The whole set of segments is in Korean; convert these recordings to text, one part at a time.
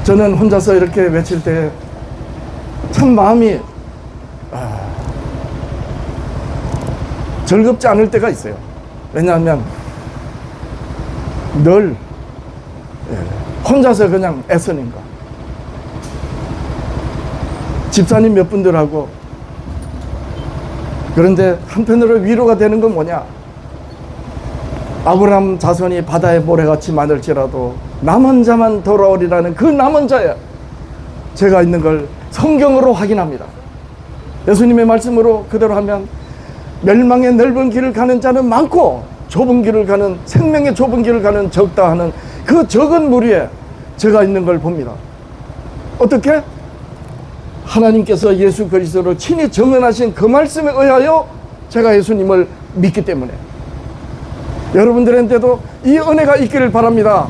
저는 혼자서 이렇게 외칠 때 참 마음이 즐겁지 않을 때가 있어요. 왜냐하면 늘 혼자서 그냥 애쓰니까. 집사님 몇 분들하고. 그런데 한편으로 위로가 되는 건 뭐냐? 아브라함 자손이 바다의 모래같이 많을지라도 남은 자만 돌아오리라는 그 남은 자에 제가 있는 걸 성경으로 확인합니다. 예수님의 말씀으로 그대로 하면 멸망의 넓은 길을 가는 자는 많고 좁은 길을 가는, 생명의 좁은 길을 가는 적다 하는 그 적은 무리에 제가 있는 걸 봅니다. 어떻게? 하나님께서 예수 그리스도를 친히 증언하신 그 말씀에 의하여 제가 예수님을 믿기 때문에. 여러분들한테도 이 은혜가 있기를 바랍니다.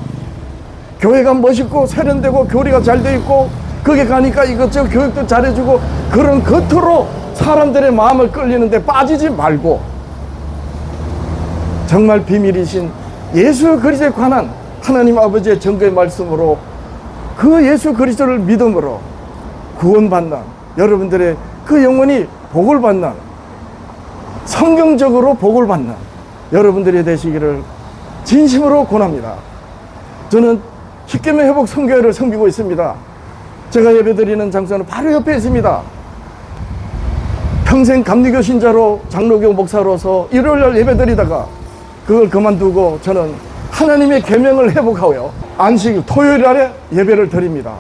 교회가 멋있고 세련되고 교리가 잘 돼 있고 거기 가니까 이것저것 교육도 잘해주고 그런 겉으로 사람들의 마음을 끌리는데 빠지지 말고 정말 비밀이신 예수 그리스도에 관한 하나님 아버지의 증거의 말씀으로 그 예수 그리스도를 믿음으로 구원받는 여러분들의 그 영혼이 복을 받는, 성경적으로 복을 받는 여러분들이 되시기를 진심으로 권합니다. 저는 십계명 회복 선교회를 섬기고 있습니다. 제가 예배드리는 장소는 바로 옆에 있습니다. 평생 감리교 신자로 장로교 목사로서 일요일날 예배드리다가 그걸 그만두고 저는 하나님의 계명을 회복하고요, 안식 토요일 날에 예배를 드립니다.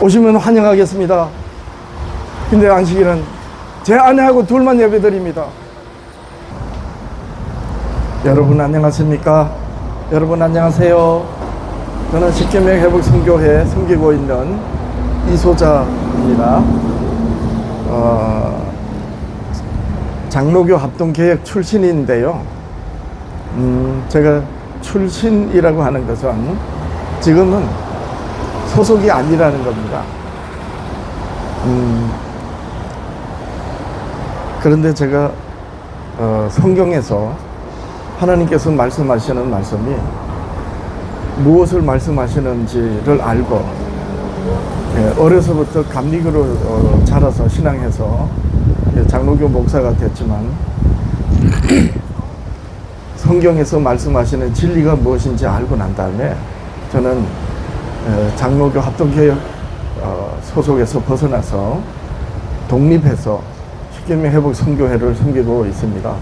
오시면 환영하겠습니다. 근데 안식일은 제 아내하고 둘만 예배드립니다. 여러분 안녕하십니까? 여러분 안녕하세요. 저는 십계명 회복 선교회 섬기고 있는 이소자입니다. 장로교 합동계획 출신인데요. 제가 출신이라고 하는 것은 지금은 소속이 아니라는 겁니다. 그런데 제가 성경에서 하나님께서 말씀하시는 말씀이 무엇을 말씀하시는지를 알고 어려서부터 감리교로 자라서 신앙해서 장로교 목사가 됐지만 성경에서 말씀하시는 진리가 무엇인지 알고 난 다음에 저는 장로교 합동개혁 소속에서 벗어나서 독립해서 십계명 회복 선교회를 섬기고 있습니다.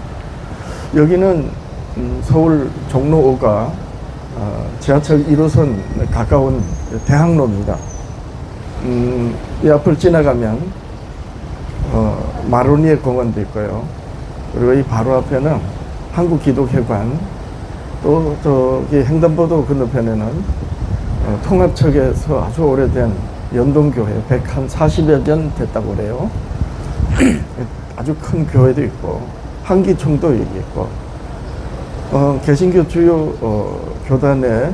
여기는 서울 종로 5가 지하철 1호선 가까운 대학로입니다. 이 앞을 지나가면 마로니에 공원도 있고요. 그리고 이 바로 앞에는 한국기독회관, 또 저기 횡단보도 건너편에는 통합청에서 아주 오래된 연동교회 140여 년 됐다고 그래요. 아주 큰 교회도 있고 한기총도 여기 있고 개신교 주요 교단의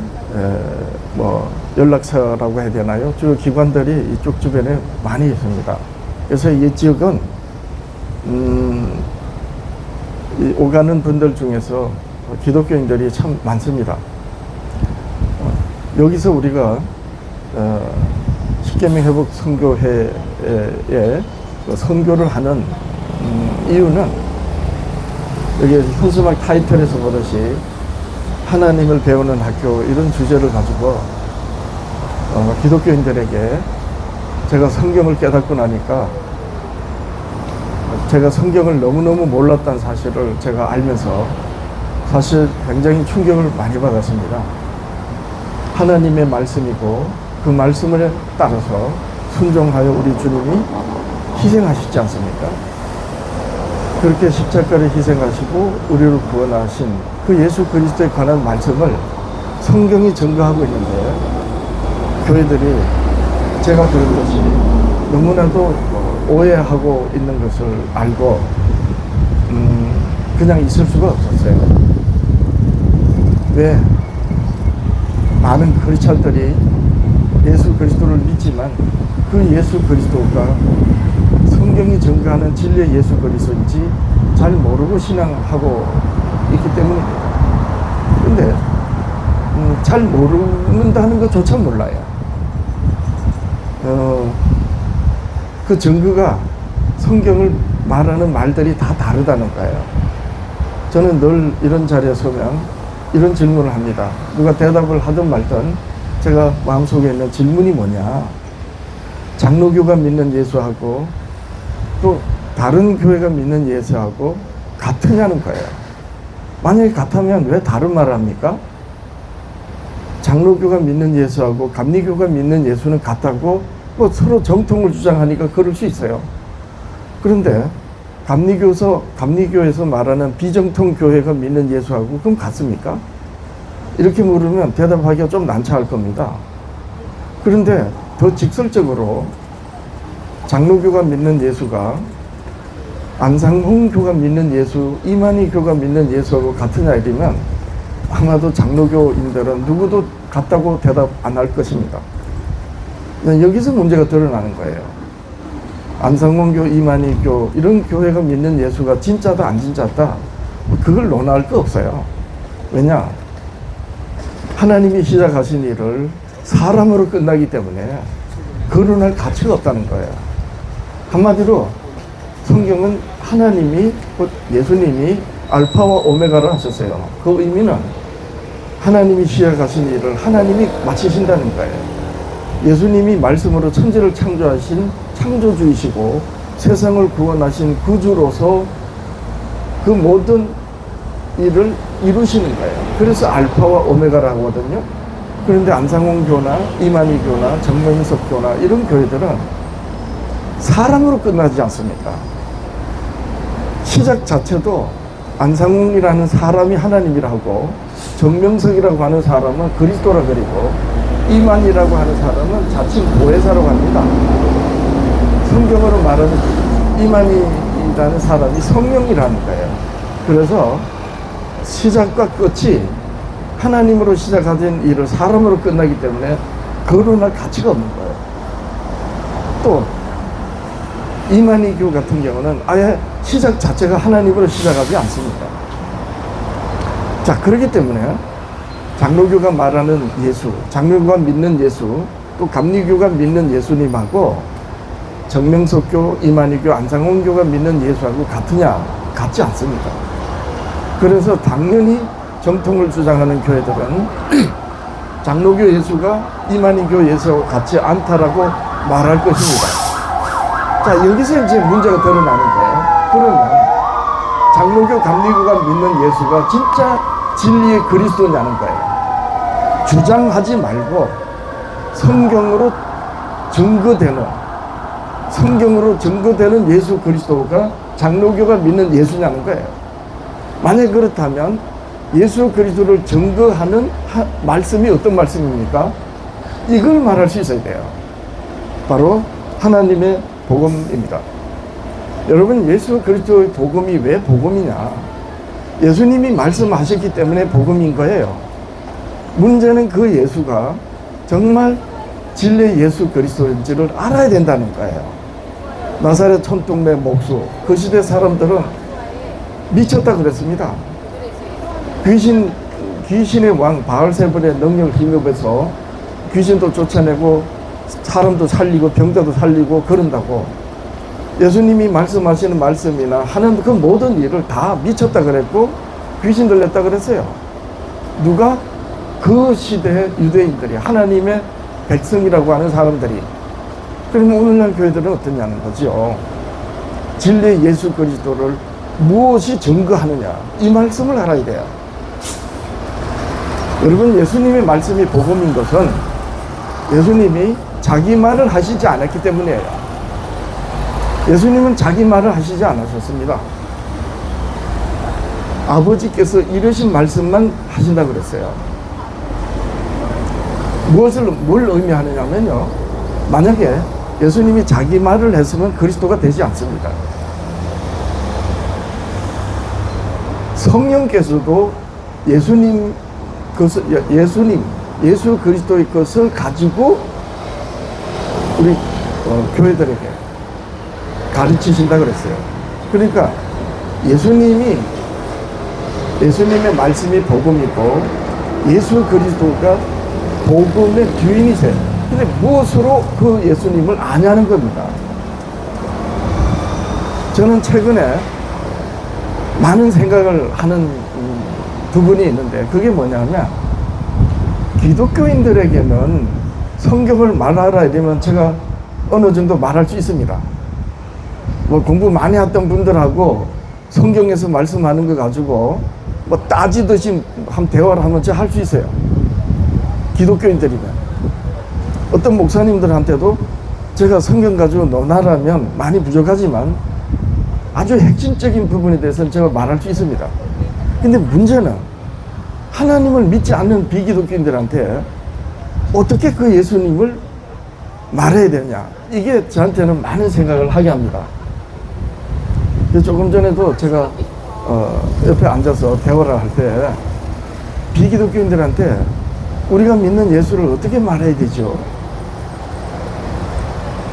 뭐 연락처라고 해야 되나요? 주요 기관들이 이쪽 주변에 많이 있습니다. 그래서 이 지역은 이 오가는 분들 중에서 기독교인들이 참 많습니다. 여기서 우리가 십계명 회복 선교회에 선교를 하는 이유는 여기 현수막 타이틀에서 보듯이 하나님을 배우는 학교, 이런 주제를 가지고 기독교인들에게 제가 성경을 깨닫고 나니까 제가 성경을 너무너무 몰랐다는 사실을 제가 알면서 사실 굉장히 충격을 많이 받았습니다. 하나님의 말씀이고 그 말씀을 따라서 순종하여 우리 주님이 희생하시지 않습니까? 그렇게 십자가를 희생하시고 우리를 구원하신 그 예수 그리스도에 관한 말씀을 성경이 증거하고 있는데 교회들이 제가 그런 것이 너무나도 오해하고 있는 것을 알고 그냥 있을 수가 없었어요. 왜? 많은 크리스찬들이 예수 그리스도를 믿지만 그 예수 그리스도가 성경이 증거하는 진리의 예수 그리스도인지 잘 모르고 신앙하고 있기 때문입니다. 근데 잘 모른다는 것조차 몰라요. 그 증거가 성경을 말하는 말들이 다 다르다는 거예요. 저는 늘 이런 자리에 서면 이런 질문을 합니다. 누가 대답을 하든 말든 제가 마음속에 있는 질문이 뭐냐. 장로교가 믿는 예수하고 또 다른 교회가 믿는 예수하고 같으냐는 거예요. 만약에 같으면 왜 다른 말을 합니까? 장로교가 믿는 예수하고 감리교가 믿는 예수는 같다고 뭐 서로 정통을 주장하니까 그럴 수 있어요. 그런데 감리교에서 말하는 비정통 교회가 믿는 예수하고 그럼 같습니까? 이렇게 물으면 대답하기가 좀 난처할 겁니다. 그런데 더 직설적으로 장로교가 믿는 예수가 안상홍교가 믿는 예수, 이만희교가 믿는 예수하고 같으냐 이러면 아마도 장로교인들은 누구도 같다고 대답 안 할 것입니다. 여기서 문제가 드러나는 거예요. 안상홍교, 이만희교 이런 교회가 믿는 예수가 진짜다 안 진짜다 그걸 논할 거 없어요. 왜냐? 하나님이 시작하신 일을 사람으로 끝나기 때문에 거론할 가치가 없다는 거예요. 한마디로 성경은 하나님이, 예수님이 알파와 오메가를 하셨어요. 그 의미는 하나님이 시작하신 일을 하나님이 마치신다는 거예요. 예수님이 말씀으로 천지를 창조하신 창조주이시고 세상을 구원하신 구주로서 그 모든 일을 이루시는 거예요. 그래서 알파와 오메가라고 하거든요. 그런데 안상홍교나 이만희교나 정명석교나 이런 교회들은 사람으로 끝나지 않습니까? 시작 자체도 안상홍이라는 사람이 하나님이라고 정명석이라고 하는 사람은 그리스도라 그리고 이만희라고 하는 사람은 자칭 보혜사라고 합니다. 성경으로 말하는 이만희라는 사람이 성령이라는 거예요. 그래서 시작과 끝이 하나님으로 시작하던 일을 사람으로 끝나기 때문에 거론할 가치가 없는 거예요. 또 이만희교 같은 경우는 아예 시작 자체가 하나님으로 시작하지 않습니다. 자, 그렇기 때문에 장로교가 말하는 예수, 장로교가 믿는 예수, 또 감리교가 믿는 예수님하고 정명석교, 이만희교, 안상홍교가 믿는 예수하고 같으냐? 같지 않습니다. 그래서 당연히 정통을 주장하는 교회들은 장로교 예수가 이만희교 예수하고 같지 않다라고 말할 것입니다. 자, 여기서 이제 문제가 드러나는 거예요. 그러면 장로교, 감리교가 믿는 예수가 진짜 진리의 그리스도냐는 거예요. 주장하지 말고 성경으로 증거되는 예수 그리스도가 장로교가 믿는 예수냐는 거예요. 만약 그렇다면 예수 그리스도를 증거하는 말씀이 어떤 말씀입니까? 이걸 말할 수 있어야 돼요. 바로 하나님의 복음입니다. 여러분, 예수 그리스도의 복음이 왜 복음이냐? 예수님이 말씀하셨기 때문에 복음인 거예요. 문제는 그 예수가 정말 진리의 예수 그리스도인지를 알아야 된다는 거예요. 나사렛 촌동네 목수, 그 시대 사람들은 미쳤다 그랬습니다. 귀신의 왕 바알세불의 능력을 힘입어서 귀신도 쫓아내고 사람도 살리고 병자도 살리고 그런다고 예수님이 말씀하시는 말씀이나 하는 그 모든 일을 다 미쳤다 그랬고 귀신 들렸다 그랬어요. 누가? 그 시대의 유대인들이, 하나님의 백성이라고 하는 사람들이. 그러면 오늘날 교회들은 어떠냐는 거죠. 진리의 예수 그리스도를 무엇이 증거하느냐, 이 말씀을 알아야 돼요. 여러분, 예수님의 말씀이 복음인 것은 예수님이 자기 말을 하시지 않았기 때문이에요. 예수님은 자기 말을 하시지 않으셨습니다. 아버지께서 이르신 말씀만 하신다고 그랬어요. 뭘 의미하느냐면요, 만약에 예수님이 자기 말을 했으면 그리스도가 되지 않습니다. 성령께서도 예수 그리스도의 것을 가지고 우리 교회들에게 가르치신다 그랬어요. 그러니까 예수님의 말씀이 복음이고 예수 그리스도가 복음의 주인이세요. 근데 무엇으로 그 예수님을 아냐는 겁니다. 저는 최근에 많은 생각을 하는 부분이 있는데, 그게 뭐냐면, 기독교인들에게는 성경을 말하라 이러면 제가 어느 정도 말할 수 있습니다. 뭐 공부 많이 했던 분들하고 성경에서 말씀하는 거 가지고 뭐 따지듯이 한 대화를 하면 제가 할 수 있어요. 기독교인들이면. 어떤 목사님들한테도 제가 성경 가지고 논하라면 많이 부족하지만 아주 핵심적인 부분에 대해서는 제가 말할 수 있습니다. 근데 문제는 하나님을 믿지 않는 비기독교인들한테 어떻게 그 예수님을 말해야 되냐, 이게 저한테는 많은 생각을 하게 합니다. 조금 전에도 제가 옆에 앉아서 대화를 할 때 비기독교인들한테 우리가 믿는 예수를 어떻게 말해야 되죠?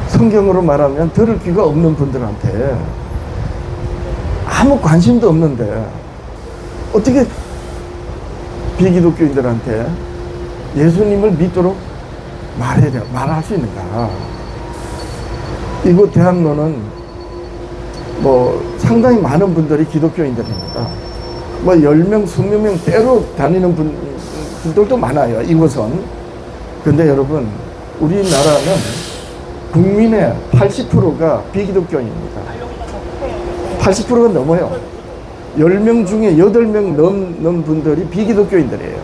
성경으로 말하면 들을 귀가 없는 분들한테, 아무 관심도 없는데 어떻게 비기독교인들한테 예수님을 믿도록 말할 수 있는가? 이곳 대학로는 뭐 상당히 많은 분들이 기독교인들입니다. 뭐 10명, 20명 때로 다니는 분들도 많아요, 이곳은. 근데 여러분, 우리나라는 국민의 80%가 비기독교인입니다. 80%가 넘어요. 10명 중에 8명 넘는 분들이 비기독교인들이에요.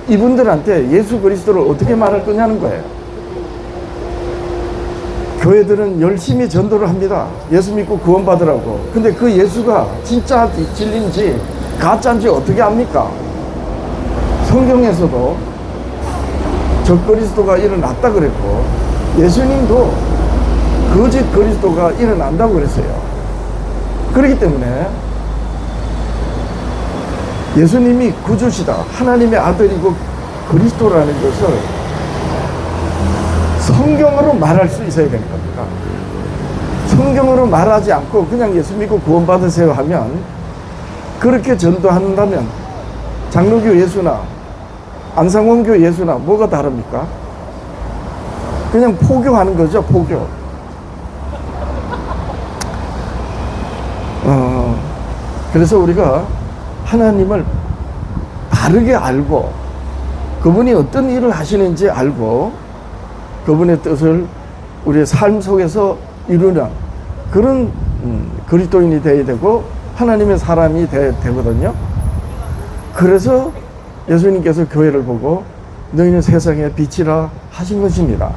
이분들한테 예수 그리스도를 어떻게 말할 거냐는 거예요. 교회들은 열심히 전도를 합니다. 예수 믿고 구원받으라고. 근데 그 예수가 진짜 진리인지 가짜인지 어떻게 압니까? 성경에서도 적그리스도가 일어났다 그랬고, 예수님도 거짓 그리스도가 일어난다고 그랬어요. 그렇기 때문에 예수님이 구주시다, 하나님의 아들이고 그리스도라는 것을 성경으로 말할 수 있어야 되는 겁니다. 성경으로 말하지 않고 그냥 예수 믿고 구원받으세요 하면, 그렇게 전도한다면 장로교 예수나 안상원교 예수나 뭐가 다릅니까? 그냥 포교하는 거죠, 포교. 그래서 우리가 하나님을 바르게 알고, 그분이 어떤 일을 하시는지 알고, 그분의 뜻을 우리의 삶 속에서 이루는 그런 그리스도인이 되어야 되고, 하나님의 사람이 되거든요. 그래서 예수님께서 교회를 보고 너희는 세상의 빛이라 하신 것입니다.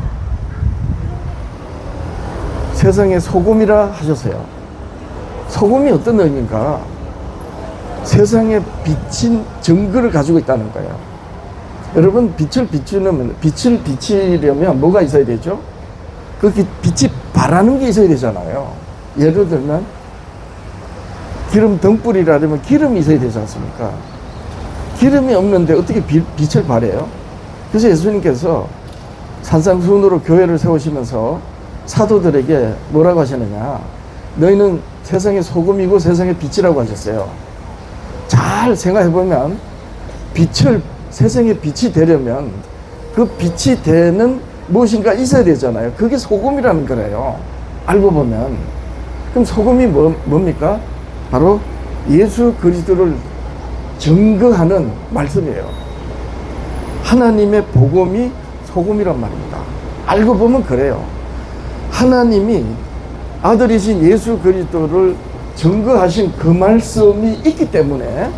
세상의 소금이라 하셨어요. 소금이 어떤 의미인가? 세상에 비친 증거를 가지고 있다는 거예요. 여러분, 빛을 비치려면 뭐가 있어야 되죠? 그 빛이 바라는 게 있어야 되잖아요. 예를 들면 기름 등불이라면 기름이 있어야 되지 않습니까? 기름이 없는데 어떻게 빛을 발해요? 그래서 예수님께서 산상수훈으로 교회를 세우시면서 사도들에게 뭐라고 하시느냐? 너희는 세상의 소금이고 세상의 빛이라고 하셨어요. 잘 생각해보면 세상의 빛이 되려면 그 빛이 되는 무엇인가 있어야 되잖아요. 그게 소금이라는 거래요, 알고 보면. 그럼 소금이 뭡니까? 바로 예수 그리스도를 증거하는 말씀이에요. 하나님의 복음이 소금이란 말입니다. 알고 보면 그래요. 하나님이 아들이신 예수 그리스도를 증거하신 그 말씀이 있기 때문에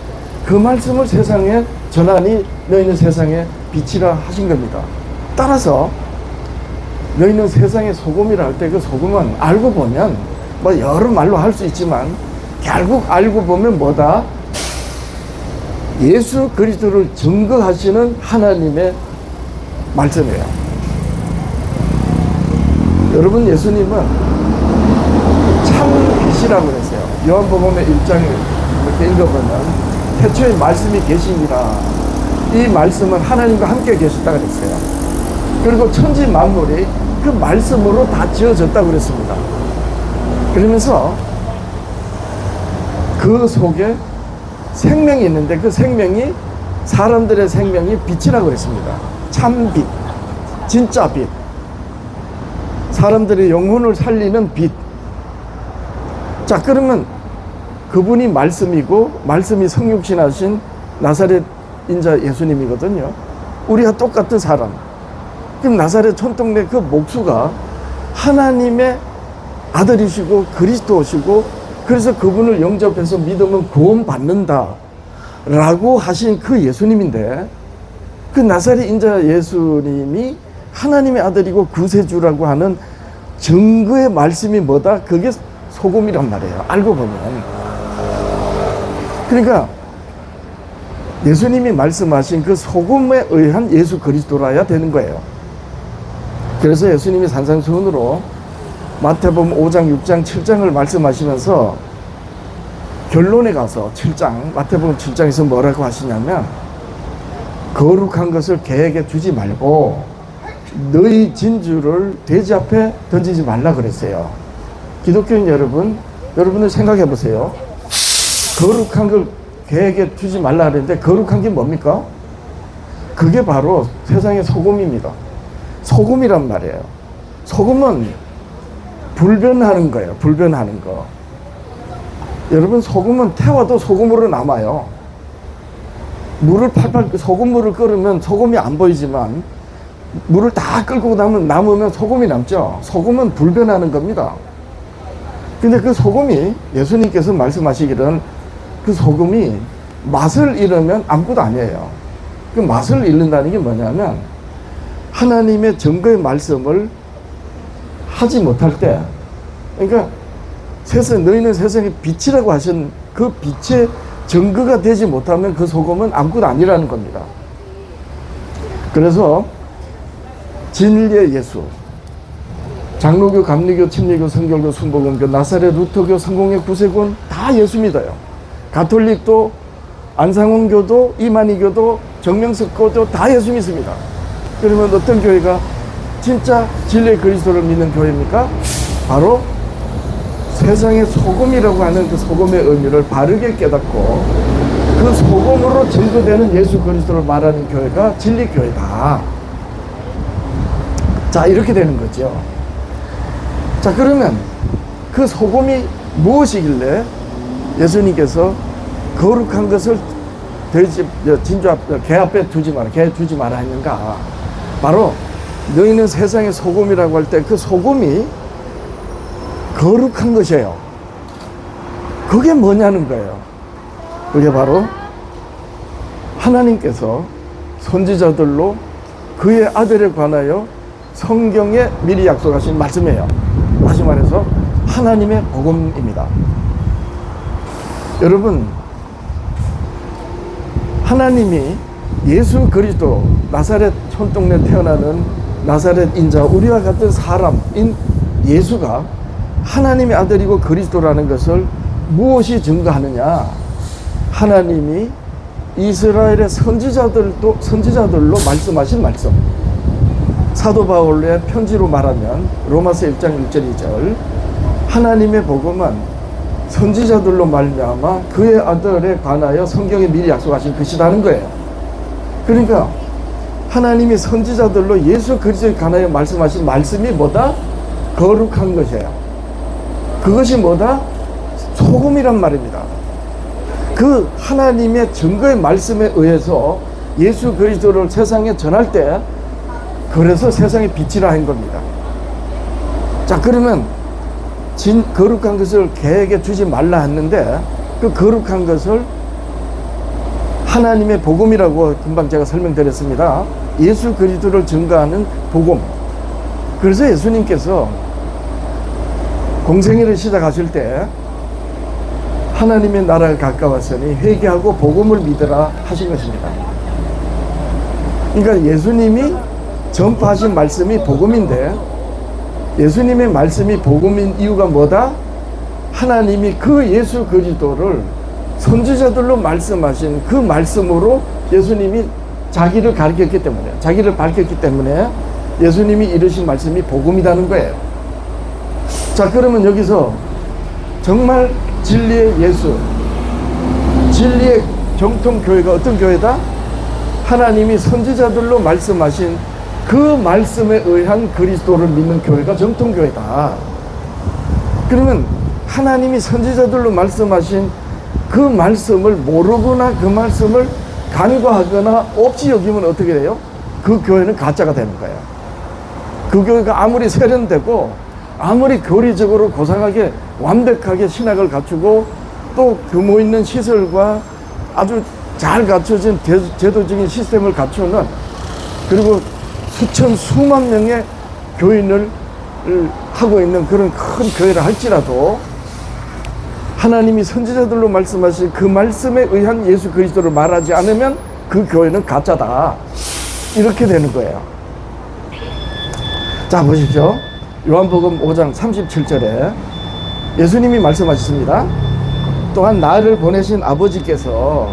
그 말씀을 세상에 전하니 너희는 세상의 빛이라 하신 겁니다. 따라서 너희는 세상의 소금이라 할 때 그 소금은 알고 보면 뭐 여러 말로 할 수 있지만 결국 알고 보면 뭐다? 예수 그리스도를 증거하시는 하나님의 말씀이에요. 여러분, 예수님은 참 빛이라고 그랬어요. 요한복음의 1장을 이렇게 읽어보면 태초에 말씀이 계시니라, 이 말씀은 하나님과 함께 계셨다 그랬어요. 그리고 천지 만물이 그 말씀으로 다 지어졌다고 그랬습니다. 그러면서 그 속에 생명이 있는데 그 생명이 사람들의 생명이 빛이라고 그랬습니다. 참 빛, 진짜 빛, 사람들의 영혼을 살리는 빛. 자, 그러면 그분이 말씀이고 말씀이 성육신하신 나사렛 인자 예수님이거든요. 우리가 똑같은 사람. 그럼 나사렛 촌동네 그 목수가 하나님의 아들이시고 그리스도시고, 그래서 그분을 영접해서 믿으면 구원받는다 라고 하신 그 예수님인데, 그 나사렛 인자 예수님이 하나님의 아들이고 구세주라고 하는 증거의 말씀이 뭐다? 그게 소금이란 말이에요. 알고 보면. 그러니까 예수님이 말씀하신 그 소금에 의한 예수 그리스도라야 되는 거예요. 그래서 예수님이 산상수훈으로 마태복음 5장, 6장, 7장을 말씀하시면서 결론에 가서 7장, 마태복음 7장에서 뭐라고 하시냐면, 거룩한 것을 개에게 주지 말고 너희 진주를 돼지 앞에 던지지 말라 그랬어요. 기독교인 여러분, 여러분들 생각해 보세요. 거룩한 걸 개에게 주지 말라 그랬는데 거룩한 게 뭡니까? 그게 바로 세상의 소금입니다. 소금이란 말이에요. 소금은 불변하는 거예요. 불변하는 거. 여러분, 소금은 태워도 소금으로 남아요. 물을 팔팔, 소금물을 끓으면 소금이 안 보이지만 물을 다 끓고 남으면 소금이 남죠. 소금은 불변하는 겁니다. 근데 그 소금이, 예수님께서 말씀하시기를 그 소금이 맛을 잃으면 아무것도 아니에요. 그 맛을 잃는다는 게 뭐냐면, 하나님의 증거의 말씀을 하지 못할 때, 그러니까 너희는 세상의 빛이라고 하신 그 빛의 증거가 되지 못하면 그 소금은 아무것도 아니라는 겁니다. 그래서 진리의 예수, 장로교, 감리교, 침례교, 성결교, 순복음교, 나사렛, 루터교, 성공회, 구세군 다 예수 믿어요. 가톨릭도, 안상원교도, 이만희교도, 정명석교도 다 예수 믿습니다. 그러면 어떤 교회가 진짜 진리의 그리스도를 믿는 교회입니까? 바로 세상의 소금이라고 하는 그 소금의 의미를 바르게 깨닫고 그 소금으로 증거되는 예수 그리스도를 말하는 교회가 진리교회다. 자, 이렇게 되는 거죠. 자, 그러면 그 소금이 무엇이길래 예수님께서 거룩한 것을 진주 앞, 개 앞에 두지 마라, 개 두지 마라 했는가? 바로 너희는 세상의 소금이라고 할 때 그 소금이 거룩한 것이에요. 그게 뭐냐는 거예요. 그게 바로 하나님께서 선지자들로 그의 아들에 관하여 성경에 미리 약속하신 말씀이에요. 다시 말해서 하나님의 복음입니다. 여러분, 하나님이 예수 그리스도, 나사렛 촌동네 태어나는 나사렛 인자, 우리와 같은 사람인 예수가 하나님의 아들이고 그리스도라는 것을 무엇이 증거하느냐? 하나님이 이스라엘의 선지자들로 말씀하신 말씀. 사도 바울의 편지로 말하면 로마서 1장 1절 2절, 하나님의 복음은 선지자들로 말미암아 그의 아들에 관하여 성경에 미리 약속하신 것이라는 거예요. 그러니까 하나님이 선지자들로 예수 그리스도에 관하여 말씀하신 말씀이 뭐다? 거룩한 것이에요. 그것이 뭐다? 소금이란 말입니다. 그 하나님의 증거의 말씀에 의해서 예수 그리스도를 세상에 전할 때, 그래서 세상의 빛이라 한 겁니다. 자, 그러면 거룩한 것을 개에게 주지 말라 했는데, 그 거룩한 것을 하나님의 복음이라고 금방 제가 설명드렸습니다. 예수 그리스도를 증거하는 복음. 그래서 예수님께서 공생애를 시작하실 때 하나님의 나라가 가까웠으니 회개하고 복음을 믿으라 하신 것입니다. 그러니까 예수님이 전파하신 말씀이 복음인데, 예수님의 말씀이 복음인 이유가 뭐다? 하나님이 그 예수 그리스도를 선지자들로 말씀하신 그 말씀으로 예수님이 자기를 가르쳤기 때문에, 자기를 밝혔기 때문에 예수님이 이르신 말씀이 복음이라는 거예요. 자, 그러면 여기서 정말 진리의 예수, 진리의 정통교회가 어떤 교회다? 하나님이 선지자들로 말씀하신 그 말씀에 의한 그리스도를 믿는 교회가 정통교회다. 그러면 하나님이 선지자들로 말씀하신 그 말씀을 모르거나 그 말씀을 간과하거나 없이 여기면 어떻게 돼요? 그 교회는 가짜가 되는 거예요. 그 교회가 아무리 세련되고 아무리 교리적으로 고상하게 완벽하게 신학을 갖추고 또 규모 있는 시설과 아주 잘 갖춰진 제도적인 시스템을 갖추는, 그리고 수만 명의 교인을 하고 있는 그런 큰 교회를 할지라도 하나님이 선지자들로 말씀하신 그 말씀에 의한 예수 그리스도를 말하지 않으면 그 교회는 가짜다. 이렇게 되는 거예요. 자, 보십시오. 요한복음 5장 37절에 예수님이 말씀하셨습니다. 또한 나를 보내신 아버지께서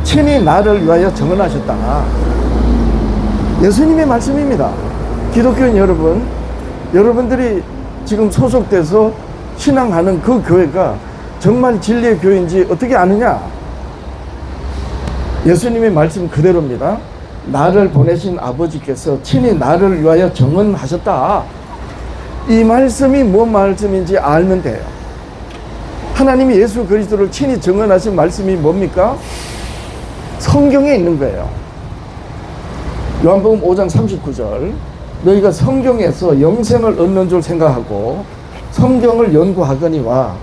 친히 나를 위하여 정언하셨다. 예수님의 말씀입니다. 기독교인 여러분, 여러분들이 지금 소속돼서 신앙하는 그 교회가 정말 진리의 교회인지 어떻게 아느냐? 예수님의 말씀 그대로입니다. 나를 보내신 아버지께서 친히 나를 위하여 정언하셨다. 이 말씀이 뭔 말씀인지 알면 돼요. 하나님이 예수 그리스도를 친히 정언하신 말씀이 뭡니까? 성경에 있는 거예요. 요한복음 5장 39절, 너희가 성경에서 영생을 얻는 줄 생각하고 성경을 연구하거니와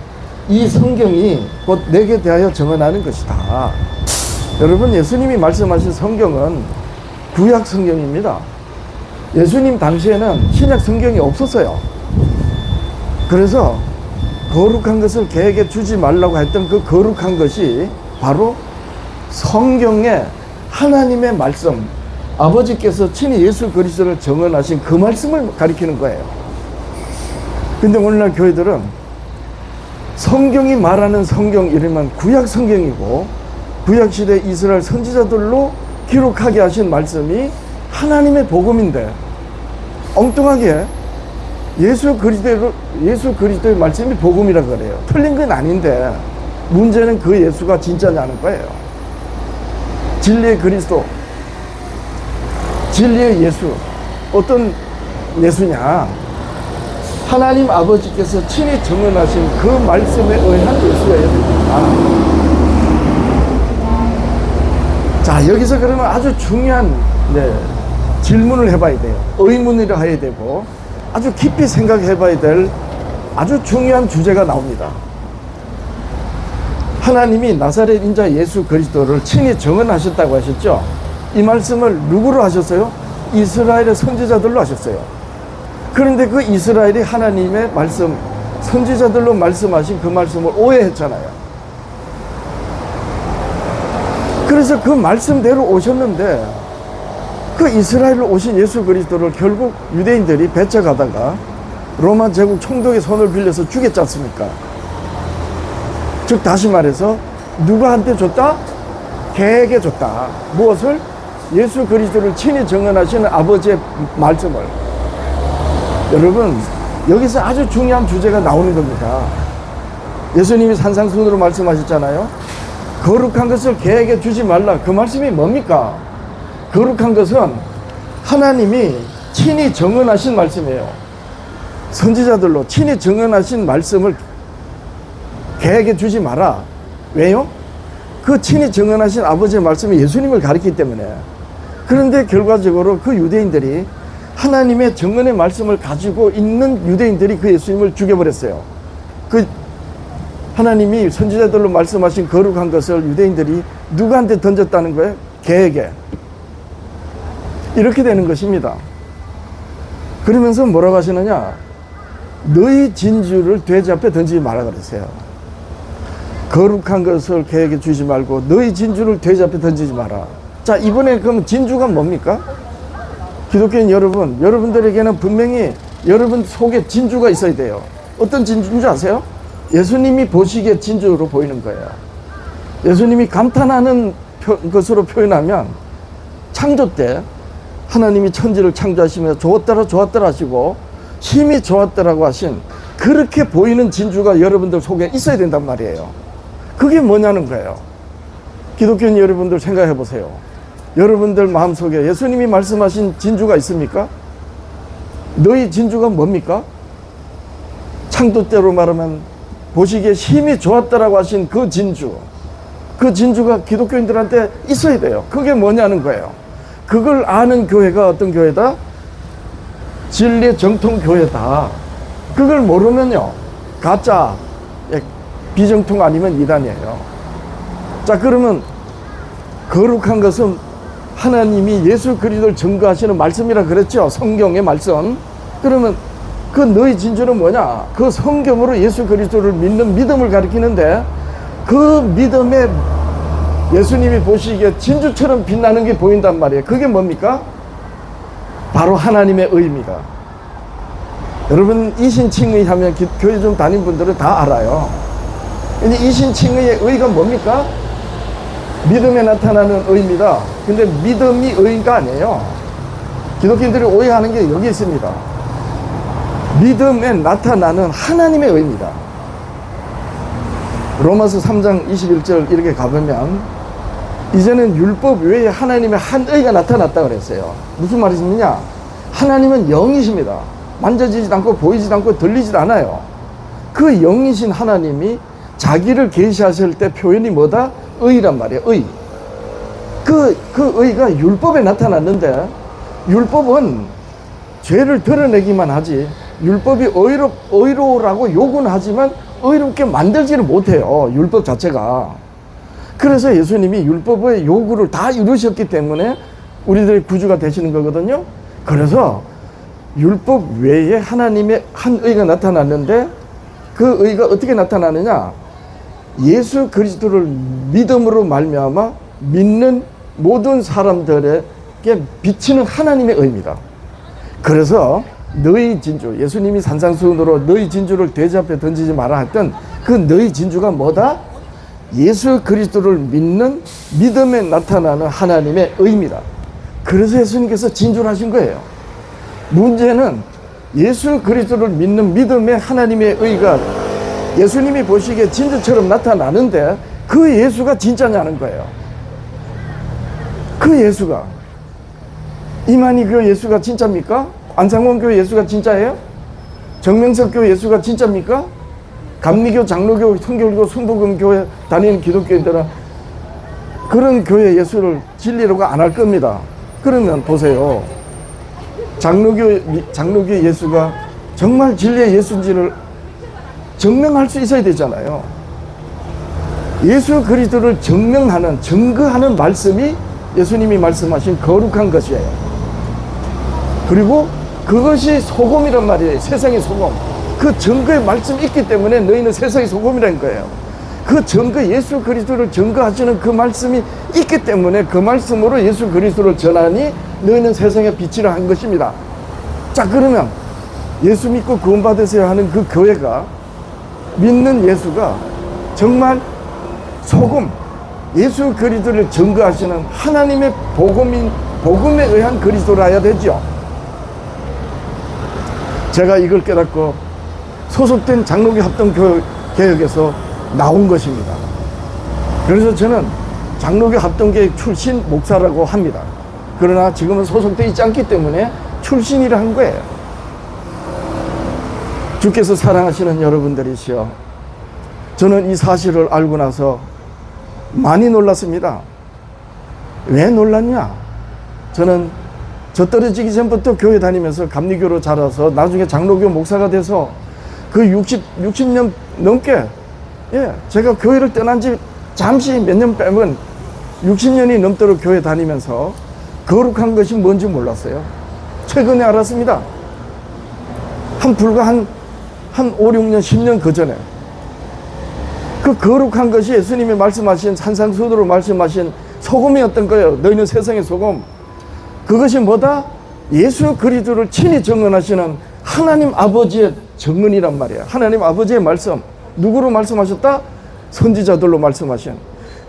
이 성경이 곧 내게 대하여 정언하는 것이다. 여러분, 예수님이 말씀하신 성경은 구약 성경입니다. 예수님 당시에는 신약 성경이 없었어요. 그래서 거룩한 것을 개에게 주지 말라고 했던 그 거룩한 것이 바로 성경의 하나님의 말씀, 아버지께서 친히 예수 그리스도를 정언하신 그 말씀을 가리키는 거예요. 근데 오늘날 교회들은 성경이 말하는 성경 이름은 구약 성경이고, 구약시대 이스라엘 선지자들로 기록하게 하신 말씀이 하나님의 복음인데 엉뚱하게 예수 그리스도의 말씀이 복음이라 그래요. 틀린 건 아닌데 문제는 그 예수가 진짜냐는 거예요. 진리의 그리스도, 진리의 예수, 어떤 예수냐? 하나님 아버지께서 친히 정언하신 그 말씀에 의한 예수여야 됩니다. 자, 여기서 그러면 아주 중요한 질문을 해봐야 돼요. 의문이라 해야 되고 아주 깊이 생각해봐야 될 아주 중요한 주제가 나옵니다. 하나님이 나사렛 인자 예수 그리스도를 친히 정언하셨다고 하셨죠. 이 말씀을 누구로 하셨어요? 이스라엘의 선지자들로 하셨어요. 그런데 그 이스라엘이 하나님의 말씀, 선지자들로 말씀하신 그 말씀을 오해했잖아요. 그래서 그 말씀대로 오셨는데 그 이스라엘로 오신 예수 그리스도를 결국 유대인들이 배척하다가 로마 제국 총독의 손을 빌려서 죽였지 않습니까? 즉 다시 말해서 누구한테 줬다? 개에게 줬다. 무엇을? 예수 그리스도를 친히 정언하시는 아버지의 말씀을. 여러분, 여기서 아주 중요한 주제가 나오는 겁니다. 예수님이 산상순으로 말씀하셨잖아요. 거룩한 것을 개에게 주지 말라. 그 말씀이 뭡니까? 거룩한 것은 하나님이 친히 정언하신 말씀이에요. 선지자들로 친히 정언하신 말씀을 개에게 주지 마라. 왜요? 그 친히 정언하신 아버지의 말씀이 예수님을 가리키기 때문에. 그런데 결과적으로 그 유대인들이 하나님의 정언의 말씀을 가지고 있는 유대인들이 그 예수님을 죽여버렸어요. 그 하나님이 선지자들로 말씀하신 거룩한 것을 유대인들이 누구한테 던졌다는 거예요? 개에게. 이렇게 되는 것입니다. 그러면서 뭐라고 하시느냐? 너희 진주를 돼지 앞에 던지지 마라 그러세요. 거룩한 것을 개에게 주지 말고 너희 진주를 돼지 앞에 던지지 마라. 자, 이번에 그럼 진주가 뭡니까? 기독교인 여러분, 여러분들에게는 분명히 여러분 속에 진주가 있어야 돼요. 어떤 진주인지 아세요? 예수님이 보시기에 진주로 보이는 거예요. 예수님이 감탄하는 것으로 표현하면 창조 때 하나님이 천지를 창조하시면서 좋았더라 좋았더라 하시고 힘이 좋았더라고 하신 그렇게 보이는 진주가 여러분들 속에 있어야 된단 말이에요. 그게 뭐냐는 거예요. 기독교인 여러분들 생각해 보세요. 여러분들 마음속에 예수님이 말씀하신 진주가 있습니까? 너희 진주가 뭡니까? 창도대로 말하면 보시기에 힘이 좋았다라고 하신 그 진주, 그 진주가 기독교인들한테 있어야 돼요. 그게 뭐냐는 거예요. 그걸 아는 교회가 어떤 교회다? 진리의 정통 교회다. 그걸 모르면요, 가짜, 비정통 아니면 이단이에요. 자, 그러면 거룩한 것은 하나님이 예수 그리스도를 증거하시는 말씀이라 그랬죠. 성경의 말씀. 그러면 그 너희 진주는 뭐냐? 그 성경으로 예수 그리스도를 믿는 믿음을 가리키는데, 그 믿음에 예수님이 보시기에 진주처럼 빛나는 게 보인단 말이에요. 그게 뭡니까? 바로 하나님의 의입니다. 여러분, 이신칭의 하면 교회 좀 다닌 분들은 다 알아요. 근데 이신칭의의 의가 뭡니까? 믿음에 나타나는 의입니다. 근데 믿음이 의가 아니에요. 기독교인들이 오해하는 게 여기 있습니다. 믿음에 나타나는 하나님의 의입니다. 로마서 3장 21절 이렇게 가보면, 이제는 율법 외에 하나님의 한 의가 나타났다 그랬어요. 무슨 말이냐? 하나님은 영이십니다. 만져지지도 않고 보이지도 않고 들리지도 않아요. 그 영이신 하나님이 자기를 계시하실 때 표현이 뭐다? 의란 말이에요. 의. 그 의가 율법에 나타났는데, 율법은 죄를 드러내기만 하지, 율법이 의로라고 요구는 하지만 의롭게 만들지를 못해요. 율법 자체가. 그래서 예수님이 율법의 요구를 다 이루셨기 때문에 우리들의 구주가 되시는 거거든요. 그래서 율법 외에 하나님의 한 의가 나타났는데, 그 의가 어떻게 나타나느냐? 예수 그리스도를 믿음으로 말미암아 믿는 모든 사람들에게 비치는 하나님의 의입니다. 그래서 너희 진주, 예수님이 산상수훈으로 너희 진주를 돼지 앞에 던지지 마라 했던 그 너희 진주가 뭐다? 예수 그리스도를 믿는 믿음에 나타나는 하나님의 의입니다. 그래서 예수님께서 진주를 하신 거예요. 문제는 예수 그리스도를 믿는 믿음의 하나님의 의가 예수님이 보시기에 진주처럼 나타나는데, 그 예수가 진짜냐는 거예요. 그 예수가, 이만희 교회 예수가 진짜입니까? 안상원 교회 예수가 진짜예요? 정명석 교회 예수가 진짜입니까? 감리교, 장로교, 성결교, 순복음 교회 다니는 기독교인들은 그런 교회 예수를 진리라고 안 할 겁니다. 그러면 보세요. 장로교 예수가 정말 진리의 예수인지를 증명할 수 있어야 되잖아요. 예수 그리스도를 증거하는 말씀이 예수님이 말씀하신 거룩한 것이에요. 그리고 그것이 소금이란 말이에요. 세상의 소금. 그 증거의 말씀이 있기 때문에 너희는 세상의 소금이라는 거예요. 그 증거, 예수 그리스도를 증거하시는 그 말씀이 있기 때문에 그 말씀으로 예수 그리스도를 전하니 너희는 세상의 빛이라 한 것입니다. 자, 그러면 예수 믿고 구원받으세요 하는 그 교회가 믿는 예수가 정말 소금, 예수 그리스도를 증거하시는 하나님의 복음에 의한 그리스도라야 되죠. 제가 이걸 깨닫고 소속된 장로교 합동개혁에서 나온 것입니다. 그래서 저는 장로교 합동개혁 출신 목사라고 합니다. 그러나 지금은 소속되어 있지 않기 때문에 출신이라 한 거예요. 주께서 사랑하시는 여러분들이시여, 저는 이 사실을 알고 나서 많이 놀랐습니다. 왜 놀랐냐? 저는 저 떨어지기 전부터 교회 다니면서 감리교로 자라서 나중에 장로교 목사가 돼서 그 60년 넘게, 제가 교회를 떠난 지 잠시 몇 년 빼면 60년이 넘도록 교회 다니면서 거룩한 것이 뭔지 몰랐어요. 최근에 알았습니다. 불과 한 5, 6년, 10년 그 전에 그 거룩한 것이 예수님이 말씀하신 산상수훈으로 말씀하신 소금이었던 거예요. 너희는 세상의 소금. 그것이 뭐다? 예수 그리스도를 친히 증언하시는 하나님 아버지의 증언이란 말이에요. 하나님 아버지의 말씀. 누구로 말씀하셨다? 선지자들로 말씀하신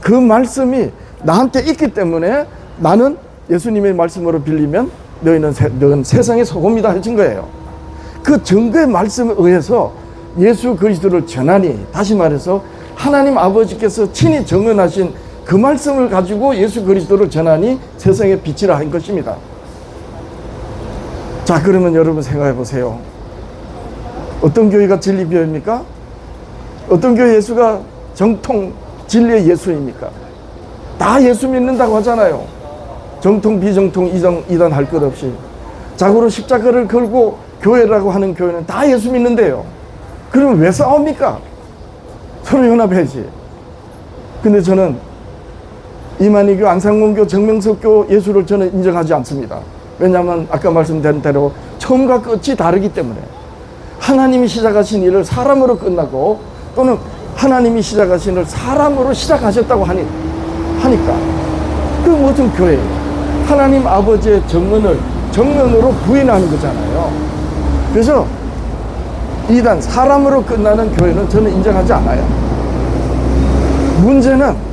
그 말씀이 나한테 있기 때문에 나는 예수님의 말씀으로 빌리면 너희는 세상의 소금이다 하신 거예요. 그 증거의 말씀에 의해서 예수 그리스도를 전하니, 다시 말해서 하나님 아버지께서 친히 증언하신 그 말씀을 가지고 예수 그리스도를 전하니 세상에 빛이라 한 것입니다. 자, 그러면 여러분 생각해 보세요. 어떤 교회가 진리 교회입니까? 어떤 교회 예수가 정통 진리의 예수입니까? 다 예수 믿는다고 하잖아요. 정통 비정통 이단 할 것 없이 자고로 십자가를 걸고 교회라고 하는 교회는 다 예수 믿는데요. 그러면 왜 싸웁니까? 서로 연합해야지. 근데 저는 이만희교, 안상문교, 정명석교 예수를 저는 인정하지 않습니다. 왜냐하면 아까 말씀드린 대로 처음과 끝이 다르기 때문에 하나님이 시작하신 일을 사람으로 끝나고 또는 하나님이 시작하신 일을 사람으로 시작하셨다고 하니까 그 모든 교회 하나님 아버지의 정면으로 부인하는 거잖아요. 그래서 이단 사람으로 끝나는 교회는 저는 인정하지 않아요. 문제는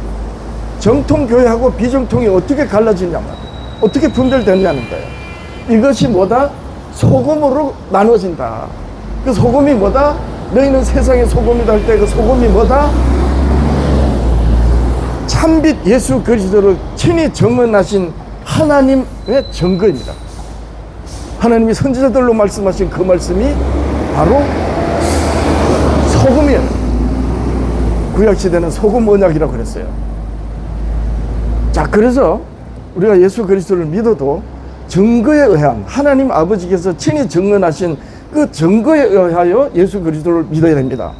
정통교회하고 비정통이 어떻게 갈라지냐면 어떻게 분별되느냐는 거예요. 이것이 뭐다? 소금으로 나눠진다. 그 소금이 뭐다? 너희는 세상의 소금이다 할 때 그 소금이 뭐다? 참빛 예수 그리스도를 친히 증언하신 하나님의 증거입니다. 하나님이 선지자들로 말씀하신 그 말씀이 바로 소금이에요. 구약시대는 소금 언약이라고 그랬어요. 자, 그래서 우리가 예수 그리스도를 믿어도 증거에 의한 하나님 아버지께서 친히 증언하신 그 증거에 의하여 예수 그리스도를 믿어야 됩니다.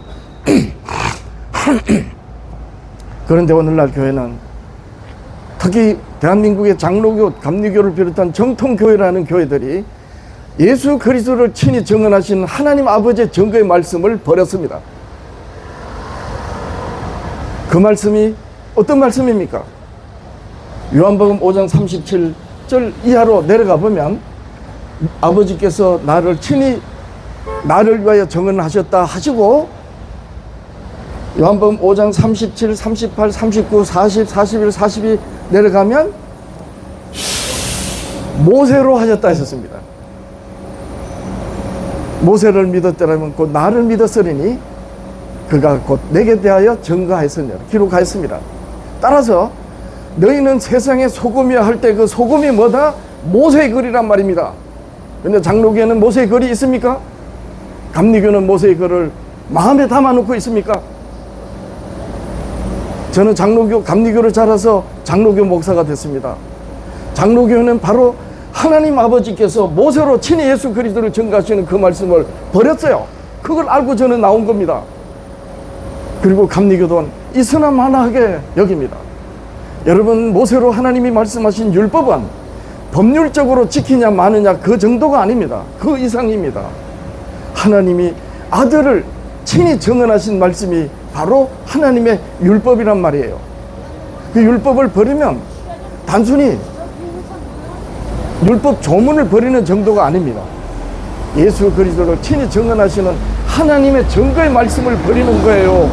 그런데 오늘날 교회는 특히 대한민국의 장로교, 감리교를 비롯한 정통교회라는 교회들이 예수 그리스도를 친히 증언하신 하나님 아버지의 증거의 말씀을 버렸습니다. 그 말씀이 어떤 말씀입니까? 요한복음 5장 37절 이하로 내려가 보면 아버지께서 나를 위하여 증언하셨다 하시고 요한복음 5장 37, 38, 39, 40, 41, 42 내려가면 모세로 하셨다 하셨습니다. 모세를 믿었더라면 곧 나를 믿었으리니 그가 곧 내게 대하여 증거하였으니라 기록하였습니다. 따라서 너희는 세상의 소금이야 할 때 그 소금이 뭐다? 모세의 글이란 말입니다. 근데 장로교회는 모세의 글이 있습니까? 감리교는 모세의 글을 마음에 담아놓고 있습니까? 저는 장로교, 감리교를 잘라서 장로교 목사가 됐습니다. 장로교는 바로 하나님 아버지께서 모세로 친히 예수 그리스도를 증거하시는 그 말씀을 버렸어요. 그걸 알고 저는 나온 겁니다. 그리고 감리교도 이스나만하게 여깁니다. 여러분, 모세로 하나님이 말씀하신 율법은 법률적으로 지키냐 마느냐 그 정도가 아닙니다. 그 이상입니다. 하나님이 아들을 친히 증언하신 말씀이 바로 하나님의 율법이란 말이에요. 그 율법을 버리면 단순히 율법 조문을 버리는 정도가 아닙니다. 예수 그리스도를 친히 증언하시는 하나님의 증거의 말씀을 버리는 거예요.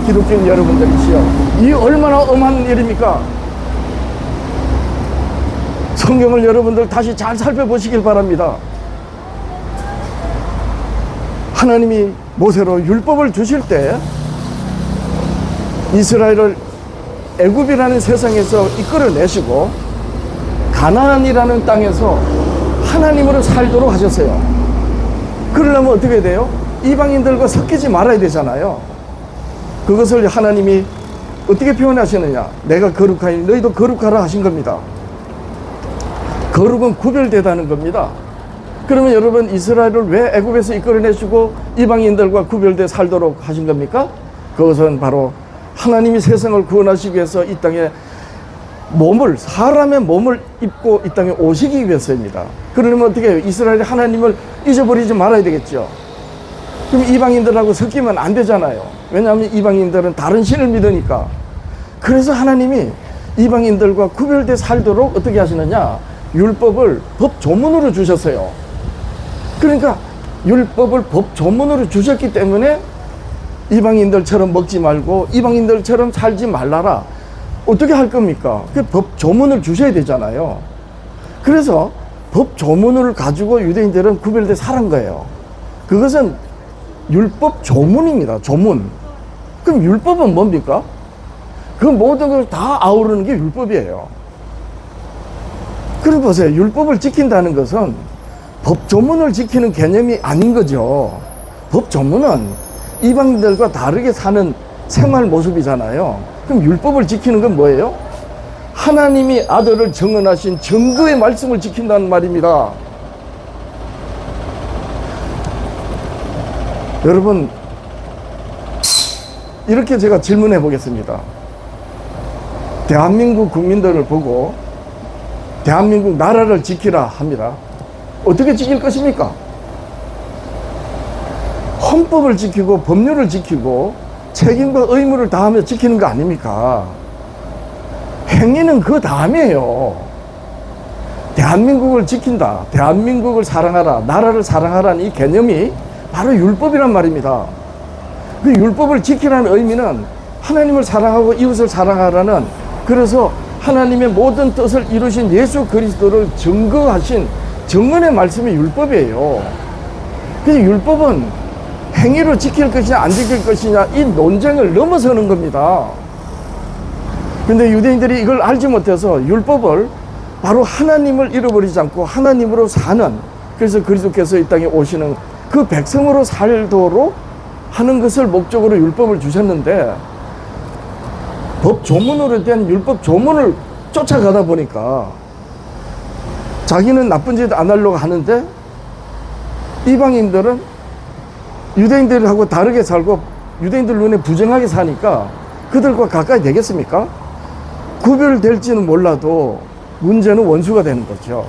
기독교인 여러분들이시여, 이 얼마나 엄한 일입니까? 성경을 여러분들 다시 잘 살펴보시길 바랍니다. 하나님이 모세로 율법을 주실 때 이스라엘을 애굽이라는 세상에서 이끌어내시고 가나안이라는 땅에서 하나님으로 살도록 하셨어요. 그러려면 어떻게 돼요? 이방인들과 섞이지 말아야 되잖아요. 그것을 하나님이 어떻게 표현하시느냐? 내가 거룩하니 너희도 거룩하라 하신 겁니다. 거룩은 구별되다는 겁니다. 그러면 여러분, 이스라엘을 왜 애굽에서 이끌어내시고 이방인들과 구별돼 살도록 하신 겁니까? 그것은 바로 하나님이 세상을 구원하시기 위해서 이 땅에 사람의 몸을 입고 이 땅에 오시기 위해서입니다. 그러려면 어떻게 해요? 이스라엘이 하나님을 잊어버리지 말아야 되겠죠. 그럼 이방인들하고 섞이면 안 되잖아요. 왜냐하면 이방인들은 다른 신을 믿으니까. 그래서 하나님이 이방인들과 구별돼 살도록 어떻게 하시느냐? 율법을 법 조문으로 주셨어요. 그러니까 율법을 법 조문으로 주셨기 때문에 이방인들처럼 먹지 말고 이방인들처럼 살지 말라라. 어떻게 할 겁니까? 그 법 조문을 주셔야 되잖아요. 그래서 법 조문을 가지고 유대인들은 구별돼 살은 거예요. 그것은 율법 조문입니다. 조문. 그럼 율법은 뭡니까? 그 모든 걸 다 아우르는 게 율법이에요. 그래 보세요. 율법을 지킨다는 것은 법 조문을 지키는 개념이 아닌 거죠. 법 조문은 이방인들과 다르게 사는 생활 모습이잖아요. 그럼 율법을 지키는 건 뭐예요? 하나님이 아들을 정언하신 증거의 말씀을 지킨다는 말입니다. 여러분, 이렇게 제가 질문해 보겠습니다. 대한민국 국민들을 보고 대한민국 나라를 지키라 합니다. 어떻게 지킬 것입니까? 헌법을 지키고 법률을 지키고 책임과 의무를 다하며 지키는 거 아닙니까? 행위는 그 다음이에요. 대한민국을 지킨다, 대한민국을 사랑하라, 나라를 사랑하라는 이 개념이 바로 율법이란 말입니다. 그 율법을 지키라는 의미는 하나님을 사랑하고 이웃을 사랑하라는, 그래서 하나님의 모든 뜻을 이루신 예수 그리스도를 증거하신 정언의 말씀이 율법이에요. 그래서 율법은 행위로 지킬 것이냐 안 지킬 것이냐 이 논쟁을 넘어서는 겁니다. 근데 유대인들이 이걸 알지 못해서 율법을 바로 하나님을 잃어버리지 않고 하나님으로 사는, 그래서 그리스도께서 이 땅에 오시는 그 백성으로 살도록 하는 것을 목적으로 율법을 주셨는데, 법 조문으로 된 율법 조문을 쫓아가다 보니까 자기는 나쁜 짓 안 하려고 하는데 이방인들은 유대인들하고 다르게 살고 유대인들 눈에 부정하게 사니까 그들과 가까이 되겠습니까? 구별될지는 몰라도 문제는 원수가 되는 거죠.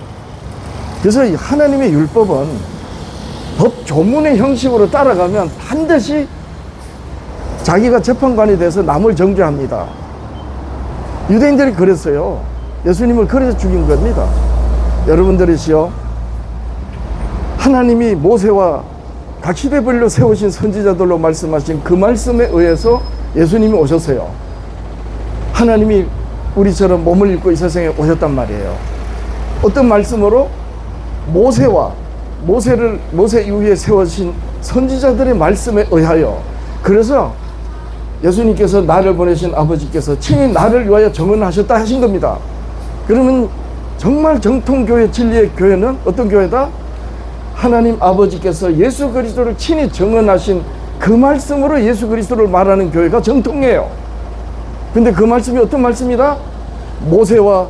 그래서 하나님의 율법은 법 조문의 형식으로 따라가면 반드시 자기가 재판관이 돼서 남을 정죄합니다. 유대인들이 그랬어요. 예수님을 그래서 죽인 겁니다. 여러분들이시여, 하나님이 모세와 각 시대별로 세우신 선지자들로 말씀하신 그 말씀에 의해서 예수님이 오셨어요. 하나님이 우리처럼 몸을 입고 이 세상에 오셨단 말이에요. 어떤 말씀으로? 모세 이후에 세워진 선지자들의 말씀에 의하여. 그래서 예수님께서 나를 보내신 아버지께서 친히 나를 위하여 정언하셨다 하신 겁니다. 그러면 정말 정통교회 진리의 교회는 어떤 교회다? 하나님 아버지께서 예수 그리스도를 친히 정언하신 그 말씀으로 예수 그리스도를 말하는 교회가 정통이에요. 근데 그 말씀이 어떤 말씀이다? 모세와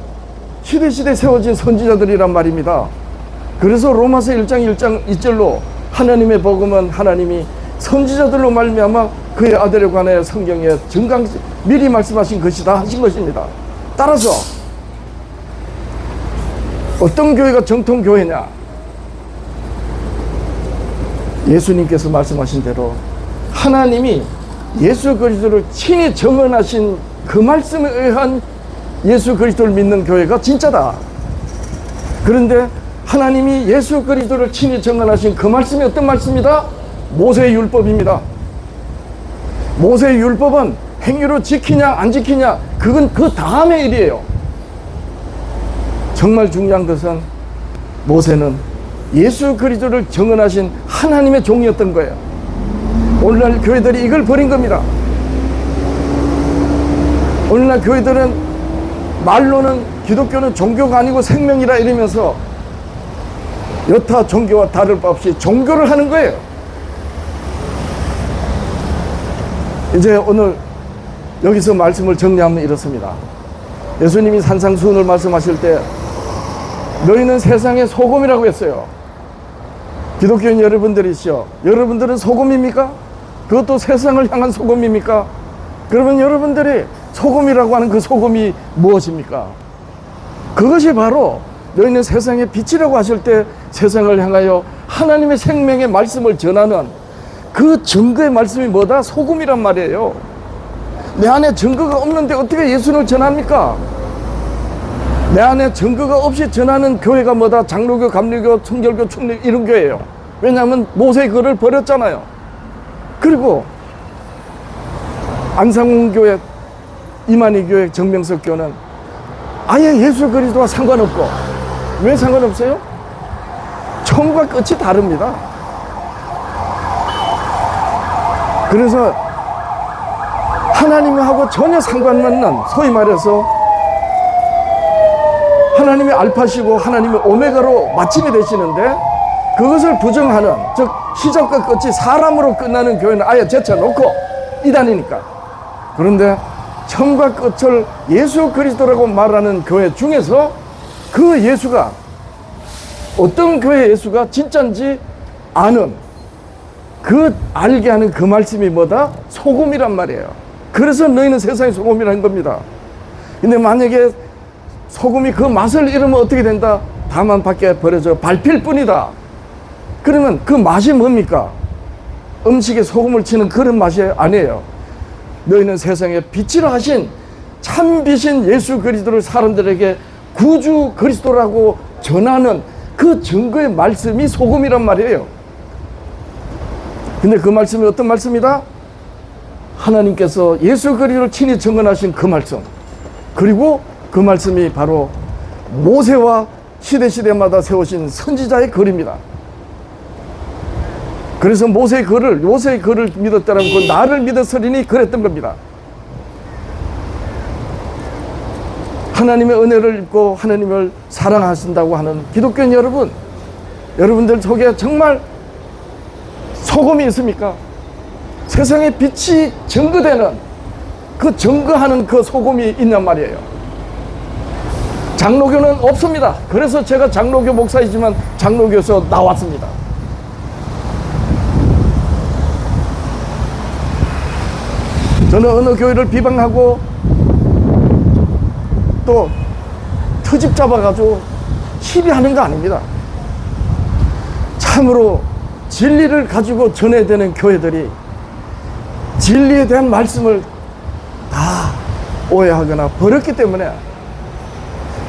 시대시대 세워진 선지자들이란 말입니다. 그래서 로마서 1장 2절로 하나님의 복음은 하나님이 선지자들로 말미암아 그의 아들에 관하여 성경에 미리 말씀하신 것이다 하신 것입니다. 따라서 어떤 교회가 정통교회냐? 예수님께서 말씀하신 대로 하나님이 예수 그리스도를 친히 정언하신 그 말씀에 의한 예수 그리스도를 믿는 교회가 진짜다. 그런데 하나님이 예수 그리스도를 친히 정언하신 그 말씀이 어떤 말씀이다? 모세의 율법입니다. 모세의 율법은 행위로 지키냐 안 지키냐 그건 그 다음의 일이에요. 정말 중요한 것은 모세는 예수 그리스도를 정언하신 하나님의 종이었던 거예요. 오늘날 교회들이 이걸 버린 겁니다. 오늘날 교회들은 말로는 기독교는 종교가 아니고 생명이라 이러면서 여타 종교와 다를 바 없이 종교를 하는 거예요. 이제 오늘 여기서 말씀을 정리하면 이렇습니다. 예수님이 산상수훈을 말씀하실 때 너희는 세상의 소금이라고 했어요. 기독교인 여러분들이시여, 여러분들은 소금입니까? 그것도 세상을 향한 소금입니까? 그러면 여러분들이 소금이라고 하는 그 소금이 무엇입니까? 그것이 바로 너희는 세상의 빛이라고 하실 때 세상을 향하여 하나님의 생명의 말씀을 전하는 그 증거의 말씀이 뭐다? 소금이란 말이에요. 내 안에 증거가 없는데 어떻게 예수를 전합니까? 내 안에 증거가 없이 전하는 교회가 뭐다? 장로교, 감리교, 청결교, 충리 이런 교회예요. 왜냐하면 모세의 글을 버렸잖아요. 그리고 안상훈교회, 이만희교회, 정명석교는 아예 예수 그리스도와 상관없고, 왜 상관없어요? 처음과 끝이 다릅니다. 그래서 하나님하고 전혀 상관없는, 소위 말해서 하나님이 알파시고 하나님이 오메가로 마침이 되시는데 그것을 부정하는, 즉 시작과 끝이 사람으로 끝나는 교회는 아예 제쳐놓고 이단이니까. 그런데 처음과 끝을 예수 그리스도라고 말하는 교회 중에서 그 예수가 어떤 교회 예수가 진짜인지 아는, 그 알게 하는 그 말씀이 뭐다? 소금이란 말이에요. 그래서 너희는 세상의 소금이라는 겁니다. 근데 만약에 소금이 그 맛을 잃으면 어떻게 된다? 다만 밖에 버려져 밟힐 뿐이다. 그러면 그 맛이 뭡니까? 음식에 소금을 치는 그런 맛이 아니에요. 너희는 세상에 빛이라 하신 참 빛인 예수 그리스도를 사람들에게 구주 그리스도라고 전하는 그 증거의 말씀이 소금이란 말이에요. 근데 그 말씀이 어떤 말씀이다? 하나님께서 예수 그리스도를 친히 증언하신 그 말씀, 그리고 그 말씀이 바로 모세와 시대마다 세우신 선지자의 글입니다. 그래서 모세의 글을 믿었다면 그 나를 믿었으리니 그랬던 겁니다. 하나님의 은혜를 입고 하나님을 사랑하신다고 하는 기독교인 여러분, 여러분들 속에 정말 소금이 있습니까? 세상에 빛이 증거되는, 그 증거하는 그 소금이 있냔 말이에요. 장로교는 없습니다. 그래서 제가 장로교 목사이지만 장로교에서 나왔습니다. 저는 어느 교회를 비방하고 또 트집 잡아가지고 시비하는 거 아닙니다. 참으로 진리를 가지고 전해야 되는 교회들이 진리에 대한 말씀을 다 오해하거나 버렸기 때문에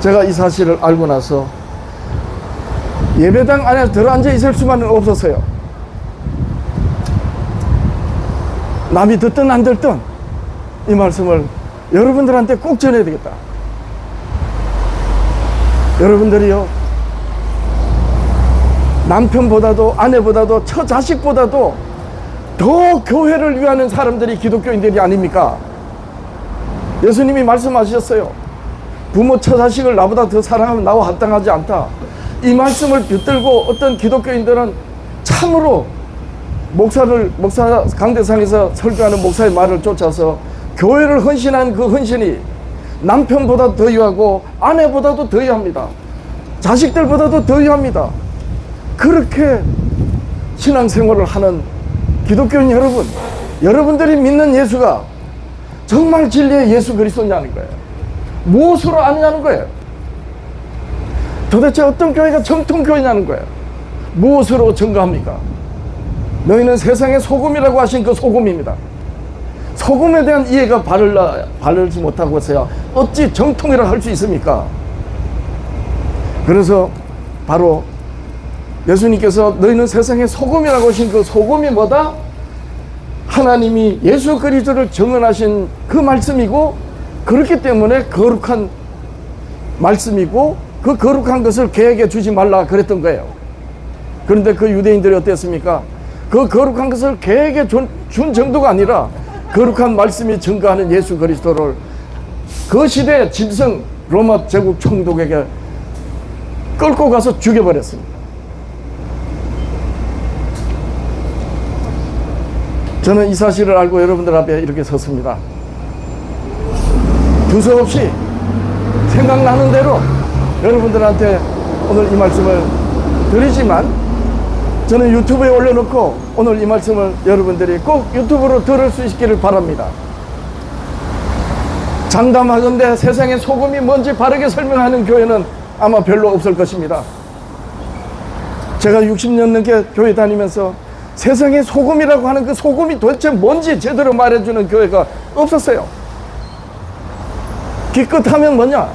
제가 이 사실을 알고 나서 예배당 안에 들어앉아 있을 수만은 없었어요. 남이 듣든 안 듣든 이 말씀을 여러분들한테 꼭 전해야 되겠다. 여러분들이요, 남편보다도 아내보다도 처자식보다도 더 교회를 위하는 사람들이 기독교인들이 아닙니까? 예수님이 말씀하셨어요. 부모 처자식을 나보다 더 사랑하면 나와 합당하지 않다. 이 말씀을 붙들고 어떤 기독교인들은 참으로 목사 강대상에서 설교하는 목사의 말을 쫓아서 교회를 헌신한 그 헌신이 남편보다 더 위하고 아내보다도 더 위합니다. 자식들보다도 더 위합니다. 그렇게 신앙생활을 하는 기독교인 여러분, 여러분들이 믿는 예수가 정말 진리의 예수 그리스도냐는 거예요. 무엇으로 아느냐는 거예요. 도대체 어떤 교회가 정통교회냐는 거예요. 무엇으로 증거합니까? 너희는 세상의 소금이라고 하신 그 소금입니다. 소금에 대한 이해가 바르지 못하고 있어야 어찌 정통이라 할 수 있습니까? 그래서 바로 예수님께서 너희는 세상의 소금이라고 하신 그 소금이 뭐다? 하나님이 예수 그리스도를 증언하신 그 말씀이고, 그렇기 때문에 거룩한 말씀이고, 그 거룩한 것을 개에게 주지 말라 그랬던 거예요. 그런데 그 유대인들이 어땠습니까? 그 거룩한 것을 개에게 준 정도가 아니라 거룩한 말씀이 증거하는 예수 그리스도를 그 시대의 짐승 로마 제국 총독에게 끌고 가서 죽여버렸습니다. 저는 이 사실을 알고 여러분들 앞에 이렇게 섰습니다. 두서없이 생각나는 대로 여러분들한테 오늘 이 말씀을 드리지만, 저는 유튜브에 올려놓고 오늘 이 말씀을 여러분들이 꼭 유튜브로 들을 수 있기를 바랍니다. 장담하건대 세상의 소금이 뭔지 바르게 설명하는 교회는 아마 별로 없을 것입니다. 제가 60년 넘게 교회 다니면서 세상의 소금이라고 하는 그 소금이 도대체 뭔지 제대로 말해주는 교회가 없었어요. 기껏하면 뭐냐,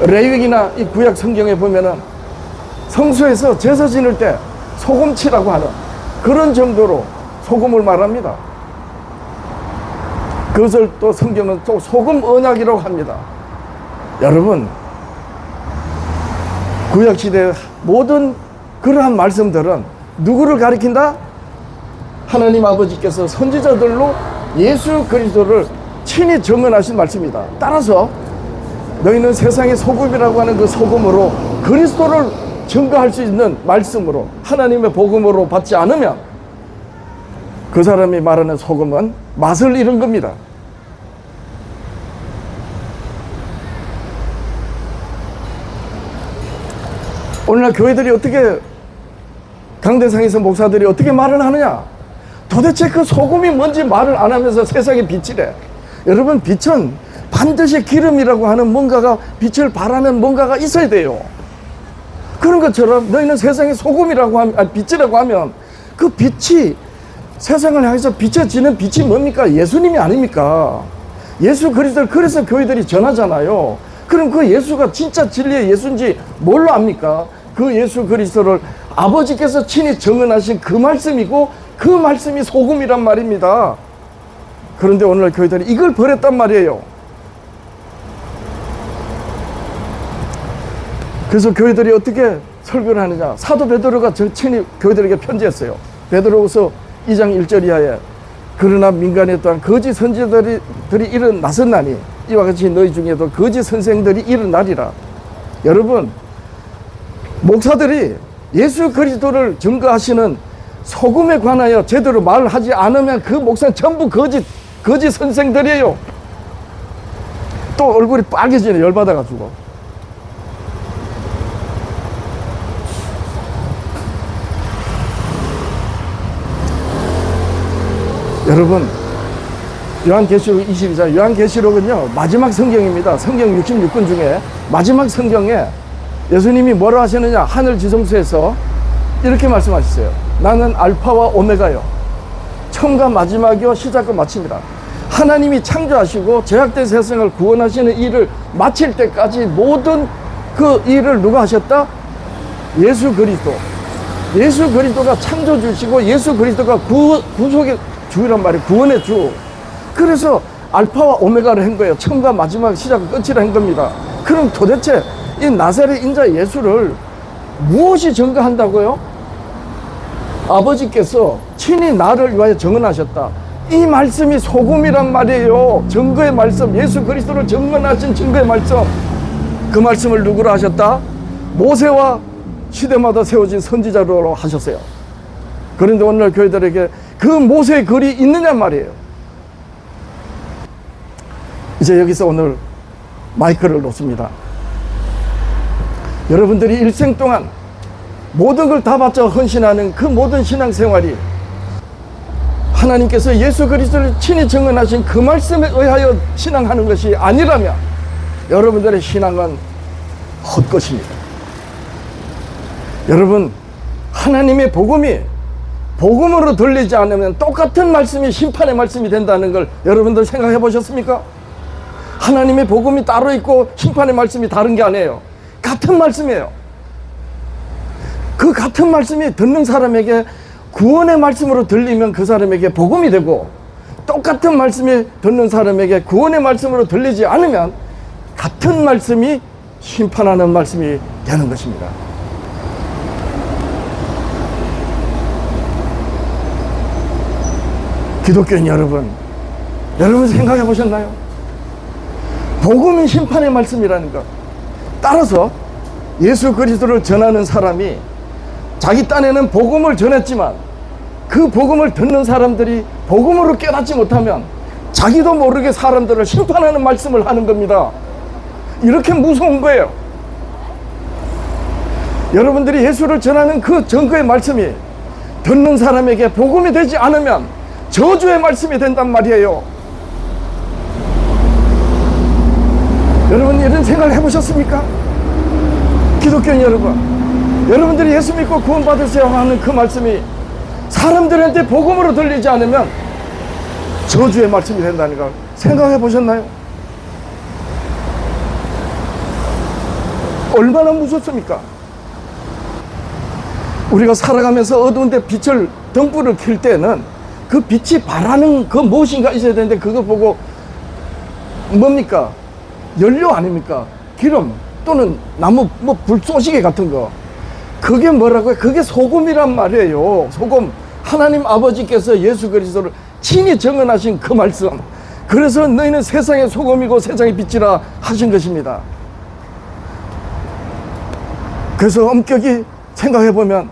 레위기나 이 구약 성경에 보면은 성소에서 제사 지낼 때 소금치라고 하는 그런 정도로 소금을 말합니다. 그것을 또 성경은 또 소금 언약이라고 합니다. 여러분, 구약시대의 모든 그러한 말씀들은 누구를 가리킨다? 하나님 아버지께서 선지자들로 예수 그리스도를 친히 정언하신 말씀이다. 따라서 너희는 세상의 소금이라고 하는 그 소금으로 그리스도를 증거할 수 있는 말씀으로 하나님의 복음으로 받지 않으면 그 사람이 말하는 소금은 맛을 잃은 겁니다. 오늘날 교회들이 어떻게, 강대상에서 목사들이 어떻게 말을 하느냐? 도대체 그 소금이 뭔지 말을 안 하면서 세상에 빛이래. 여러분, 빛은 반드시 기름이라고 하는 뭔가가, 빛을 발하는 뭔가가 있어야 돼요. 그런 것처럼 너희는 세상의 소금이라고 하면, 아니, 빛이라고 하면 그 빛이 세상을 향해서 비춰지는 빛이 뭡니까? 예수님이 아닙니까? 예수 그리스도를 그래서 교회들이 전하잖아요. 그럼 그 예수가 진짜 진리의 예수인지 뭘로 압니까? 그 예수 그리스도를 아버지께서 친히 정언하신 그 말씀이고 그 말씀이 소금이란 말입니다. 그런데 오늘 교회들이 이걸 버렸단 말이에요. 그래서 교회들이 어떻게 설교를 하느냐? 사도 베드로가 친히 교회들에게 편지했어요. 베드로후서 2장 1절 이하에 그러나 민간에 또한 거짓 선지자들이 일어나섰나니 이와 같이 너희 중에도 거짓 선생들이 일어나리라. 여러분, 목사들이 예수 그리스도를 증거하시는 소금에 관하여 제대로 말을 하지 않으면 그 목사는 전부 거짓 선생들이에요. 또 얼굴이 빨개지네, 열받아가지고. 여러분, 요한계시록 22장, 요한계시록은요 마지막 성경입니다. 성경 66권 중에 마지막 성경에 예수님이 뭐라 하시느냐? 하늘 지성소에서 이렇게 말씀하셨어요. 나는 알파와 오메가요, 처음과 마지막이요 시작과 마침이라. 하나님이 창조하시고 제약된 세상을 구원하시는 일을 마칠 때까지 모든 그 일을 누가 하셨다? 예수 그리스도. 예수 그리스도가 창조주시고 예수 그리스도가 구속의 주란 말이에요. 구원의 주. 그래서 알파와 오메가를 한 거예요. 처음과 마지막, 시작과 끝이라 한 겁니다. 그럼 도대체 이 나사렛 인자 예수를 무엇이 증거한다고요? 아버지께서 친히 나를 위하여 증언하셨다. 이 말씀이 소금이란 말이에요. 증거의 말씀, 예수 그리스도를 증언하신 증거의 말씀. 그 말씀을 누구로 하셨다? 모세와 시대마다 세워진 선지자로 하셨어요. 그런데 오늘 교회들에게 그 모세의 글이 있느냐 말이에요. 이제 여기서 오늘 마이크를 놓습니다. 여러분들이 일생 동안 모든 걸 다 바쳐 헌신하는 그 모든 신앙생활이 하나님께서 예수 그리스도를 친히 증언하신 그 말씀에 의하여 신앙하는 것이 아니라면 여러분들의 신앙은 헛것입니다. 여러분, 하나님의 복음이 복음으로 들리지 않으면 똑같은 말씀이 심판의 말씀이 된다는 걸 여러분들 생각해 보셨습니까? 하나님의 복음이 따로 있고 심판의 말씀이 다른 게 아니에요. 같은 말씀이에요. 그 같은 말씀이 듣는 사람에게 구원의 말씀으로 들리면 그 사람에게 복음이 되고, 똑같은 말씀이 듣는 사람에게 구원의 말씀으로 들리지 않으면 같은 말씀이 심판하는 말씀이 되는 것입니다. 기독교인 여러분 생각해 보셨나요? 복음이 심판의 말씀이라는 것. 따라서 예수 그리스도를 전하는 사람이 자기 딴에는 복음을 전했지만 그 복음을 듣는 사람들이 복음으로 깨닫지 못하면 자기도 모르게 사람들을 심판하는 말씀을 하는 겁니다. 이렇게 무서운 거예요. 여러분들이 예수를 전하는 그 증거의 말씀이 듣는 사람에게 복음이 되지 않으면 저주의 말씀이 된단 말이에요. 여러분, 이런 생각을 해보셨습니까? 기독교인 여러분, 여러분들이 예수 믿고 구원받으세요 하는 그 말씀이 사람들한테 복음으로 들리지 않으면 저주의 말씀이 된다는 걸 생각해 보셨나요? 얼마나 무섭습니까? 우리가 살아가면서 어두운데 빛을, 등불을 켤 때는 그 빛이 발하는 그 무엇인가 있어야 되는데 그거 보고 뭡니까? 연료 아닙니까? 기름 또는 나무 불쏘시개 같은 거. 그게 뭐라고요? 그게 소금이란 말이에요. 소금. 하나님 아버지께서 예수 그리스도를 친히 증언하신 그 말씀, 그래서 너희는 세상의 소금이고 세상의 빛이라 하신 것입니다. 그래서 엄격히 생각해 보면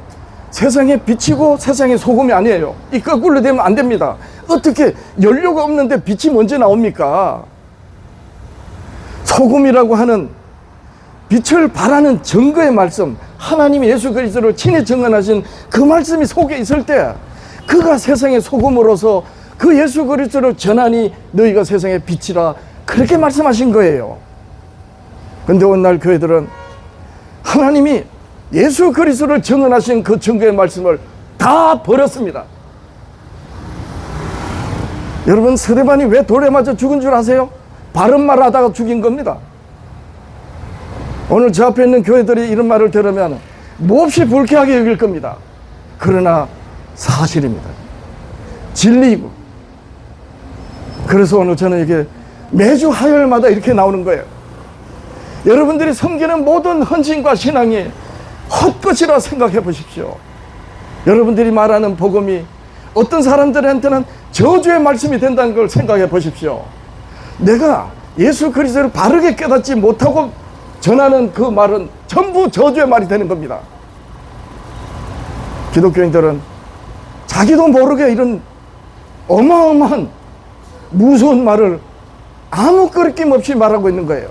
세상의 빛이고 세상의 소금이 아니에요. 이 거꾸로 되면 안 됩니다. 어떻게 연료가 없는데 빛이 먼저 나옵니까? 소금이라고 하는 빛을 발하는 증거의 말씀, 하나님이 예수 그리스도를 친히 증언하신 그 말씀이 속에 있을 때 그가 세상의 소금으로서 그 예수 그리스도를 전하니 너희가 세상의 빛이라 그렇게 말씀하신 거예요. 근데 오늘날 교회들은 하나님이 예수 그리스도를 증언하신 그 증거의 말씀을 다 버렸습니다. 여러분, 스데반이 왜 돌에 맞아 죽은 줄 아세요? 바른 말 하다가 죽인 겁니다. 오늘 저 앞에 있는 교회들이 이런 말을 들으면 몹시 불쾌하게 여길 겁니다. 그러나 사실입니다. 진리이고. 그래서 오늘 저는 이게 매주 화요일마다 이렇게 나오는 거예요. 여러분들이 섬기는 모든 헌신과 신앙이 헛것이라 생각해 보십시오. 여러분들이 말하는 복음이 어떤 사람들한테는 저주의 말씀이 된다는 걸 생각해 보십시오. 내가 예수 그리스도를 바르게 깨닫지 못하고 전하는 그 말은 전부 저주의 말이 되는 겁니다. 기독교인들은 자기도 모르게 이런 어마어마한 무서운 말을 아무 거리낌 없이 말하고 있는 거예요.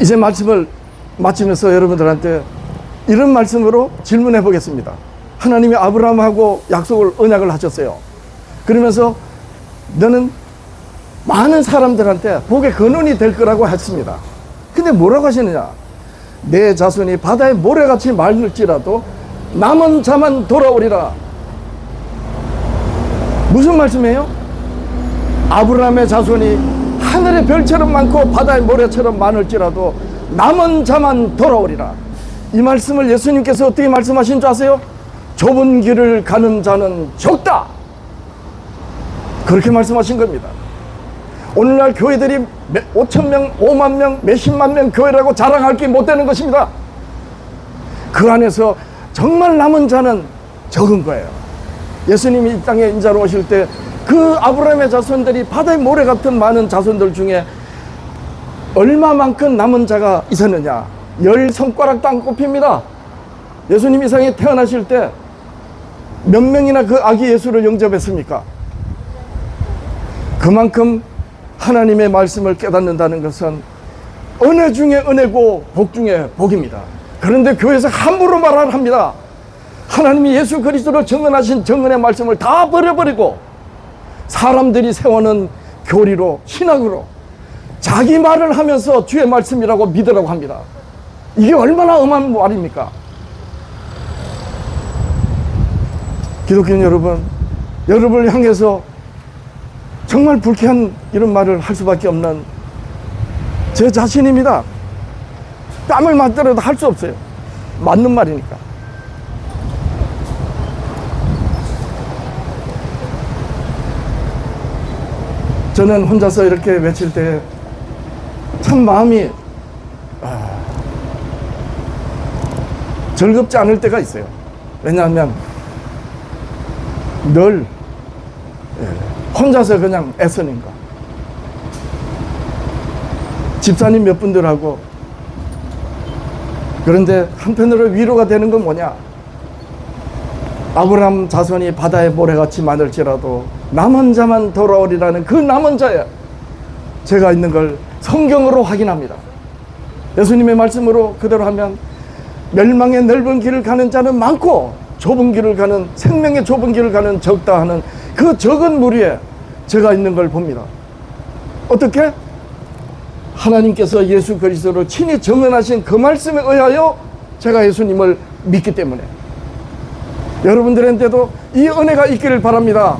이제 말씀을 마치면서 여러분들한테 이런 말씀으로 질문해 보겠습니다. 하나님이 아브라함하고 약속을, 언약을 하셨어요. 그러면서 너는 많은 사람들한테 복의 근원이 될 거라고 했습니다. 근데 뭐라고 하시느냐? 내 자손이 바다의 모래같이 말릴지라도 남은 자만 돌아오리라. 무슨 말씀이에요? 아브라함의 자손이 하늘의 별처럼 많고 바다의 모래처럼 많을지라도 남은 자만 돌아오리라. 이 말씀을 예수님께서 어떻게 말씀하신 줄 아세요? 좁은 길을 가는 자는 적다. 그렇게 말씀하신 겁니다. 오늘날 교회들이 5,000명, 5만 명, 몇십만 명 교회라고 자랑할 게 못 되는 것입니다. 그 안에서 정말 남은 자는 적은 거예요. 예수님이 이 땅에 인자로 오실 때 그 아브라함의 자손들이 바다의 모래 같은 많은 자손들 중에 얼마만큼 남은 자가 있었느냐? 10손가락도 안 꼽힙니다. 예수님 이 세상에 태어나실 때 몇 명이나 그 아기 예수를 영접했습니까? 그만큼 하나님의 말씀을 깨닫는다는 것은 은혜 중에 은혜고 복 중에 복입니다. 그런데 교회에서 함부로 말을 합니다. 하나님이 예수 그리스도를 증언하신 증언의 말씀을 다 버려버리고 사람들이 세우는 교리로, 신학으로 자기 말을 하면서 주의 말씀이라고 믿으라고 합니다. 이게 얼마나 엄한 말입니까? 기독교인 여러분, 여러분을 향해서 정말 불쾌한 이런 말을 할 수밖에 없는 제 자신입니다. 뺨을 맞더라도 할 수 없어요. 맞는 말이니까. 저는 혼자서 이렇게 외칠 때 참 마음이 즐겁지 않을 때가 있어요. 왜냐하면 늘 혼자서 그냥 애쓰니까. 집사님 몇 분들하고. 그런데 한편으로 위로가 되는 건 뭐냐? 아브라함 자손이 바다의 모래같이 많을지라도 남은 자만 돌아오리라는 그 남은 자야. 제가 있는 걸 성경으로 확인합니다. 예수님의 말씀으로 그대로 하면 멸망의 넓은 길을 가는 자는 많고 좁은 길을 가는, 생명의 좁은 길을 가는 적다 하는 그 적은 무리에 제가 있는 걸 봅니다. 어떻게? 하나님께서 예수 그리스도를 친히 증언하신 그 말씀에 의하여 제가 예수님을 믿기 때문에. 여러분들한테도 이 은혜가 있기를 바랍니다.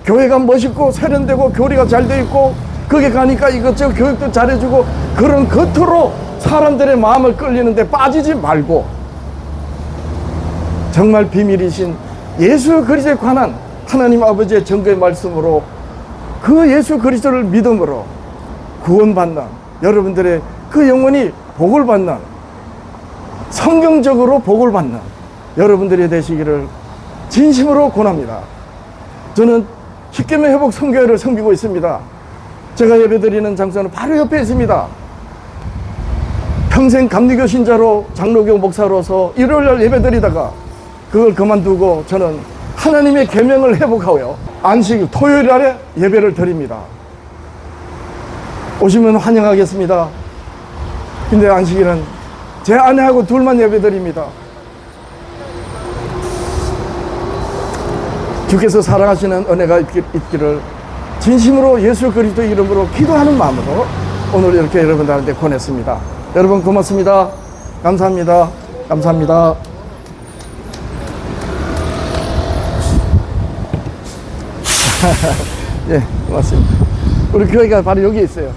교회가 멋있고 세련되고 교리가 잘 돼 있고 거기 가니까 이것저것 교육도 잘해주고 그런 겉으로 사람들의 마음을 끌리는데 빠지지 말고 정말 비밀이신 예수 그리스도에 관한 하나님 아버지의 증거의 말씀으로 그 예수 그리스도를 믿음으로 구원받는 여러분들의 그 영혼이 복을 받는, 성경적으로 복을 받는 여러분들이 되시기를 진심으로 권합니다. 저는 십계명 회복 선교회를 섬기고 있습니다. 제가 예배드리는 장소는 바로 옆에 있습니다. 평생 감리교 신자로 장로교 목사로서 일요일날 예배드리다가 그걸 그만두고 저는 하나님의 계명을 회복하고요, 안식 토요일 날에 예배를 드립니다. 오시면 환영하겠습니다. 근데 안식일은 제 아내하고 둘만 예배드립니다. 주께서 사랑하시는 은혜가 있기를 진심으로 예수 그리스도 이름으로 기도하는 마음으로 오늘 이렇게 여러분들한테 권했습니다. 여러분 고맙습니다. 감사합니다. 감사합니다. 예, 고맙습니다. 우리 교회가 바로 여기 있어요.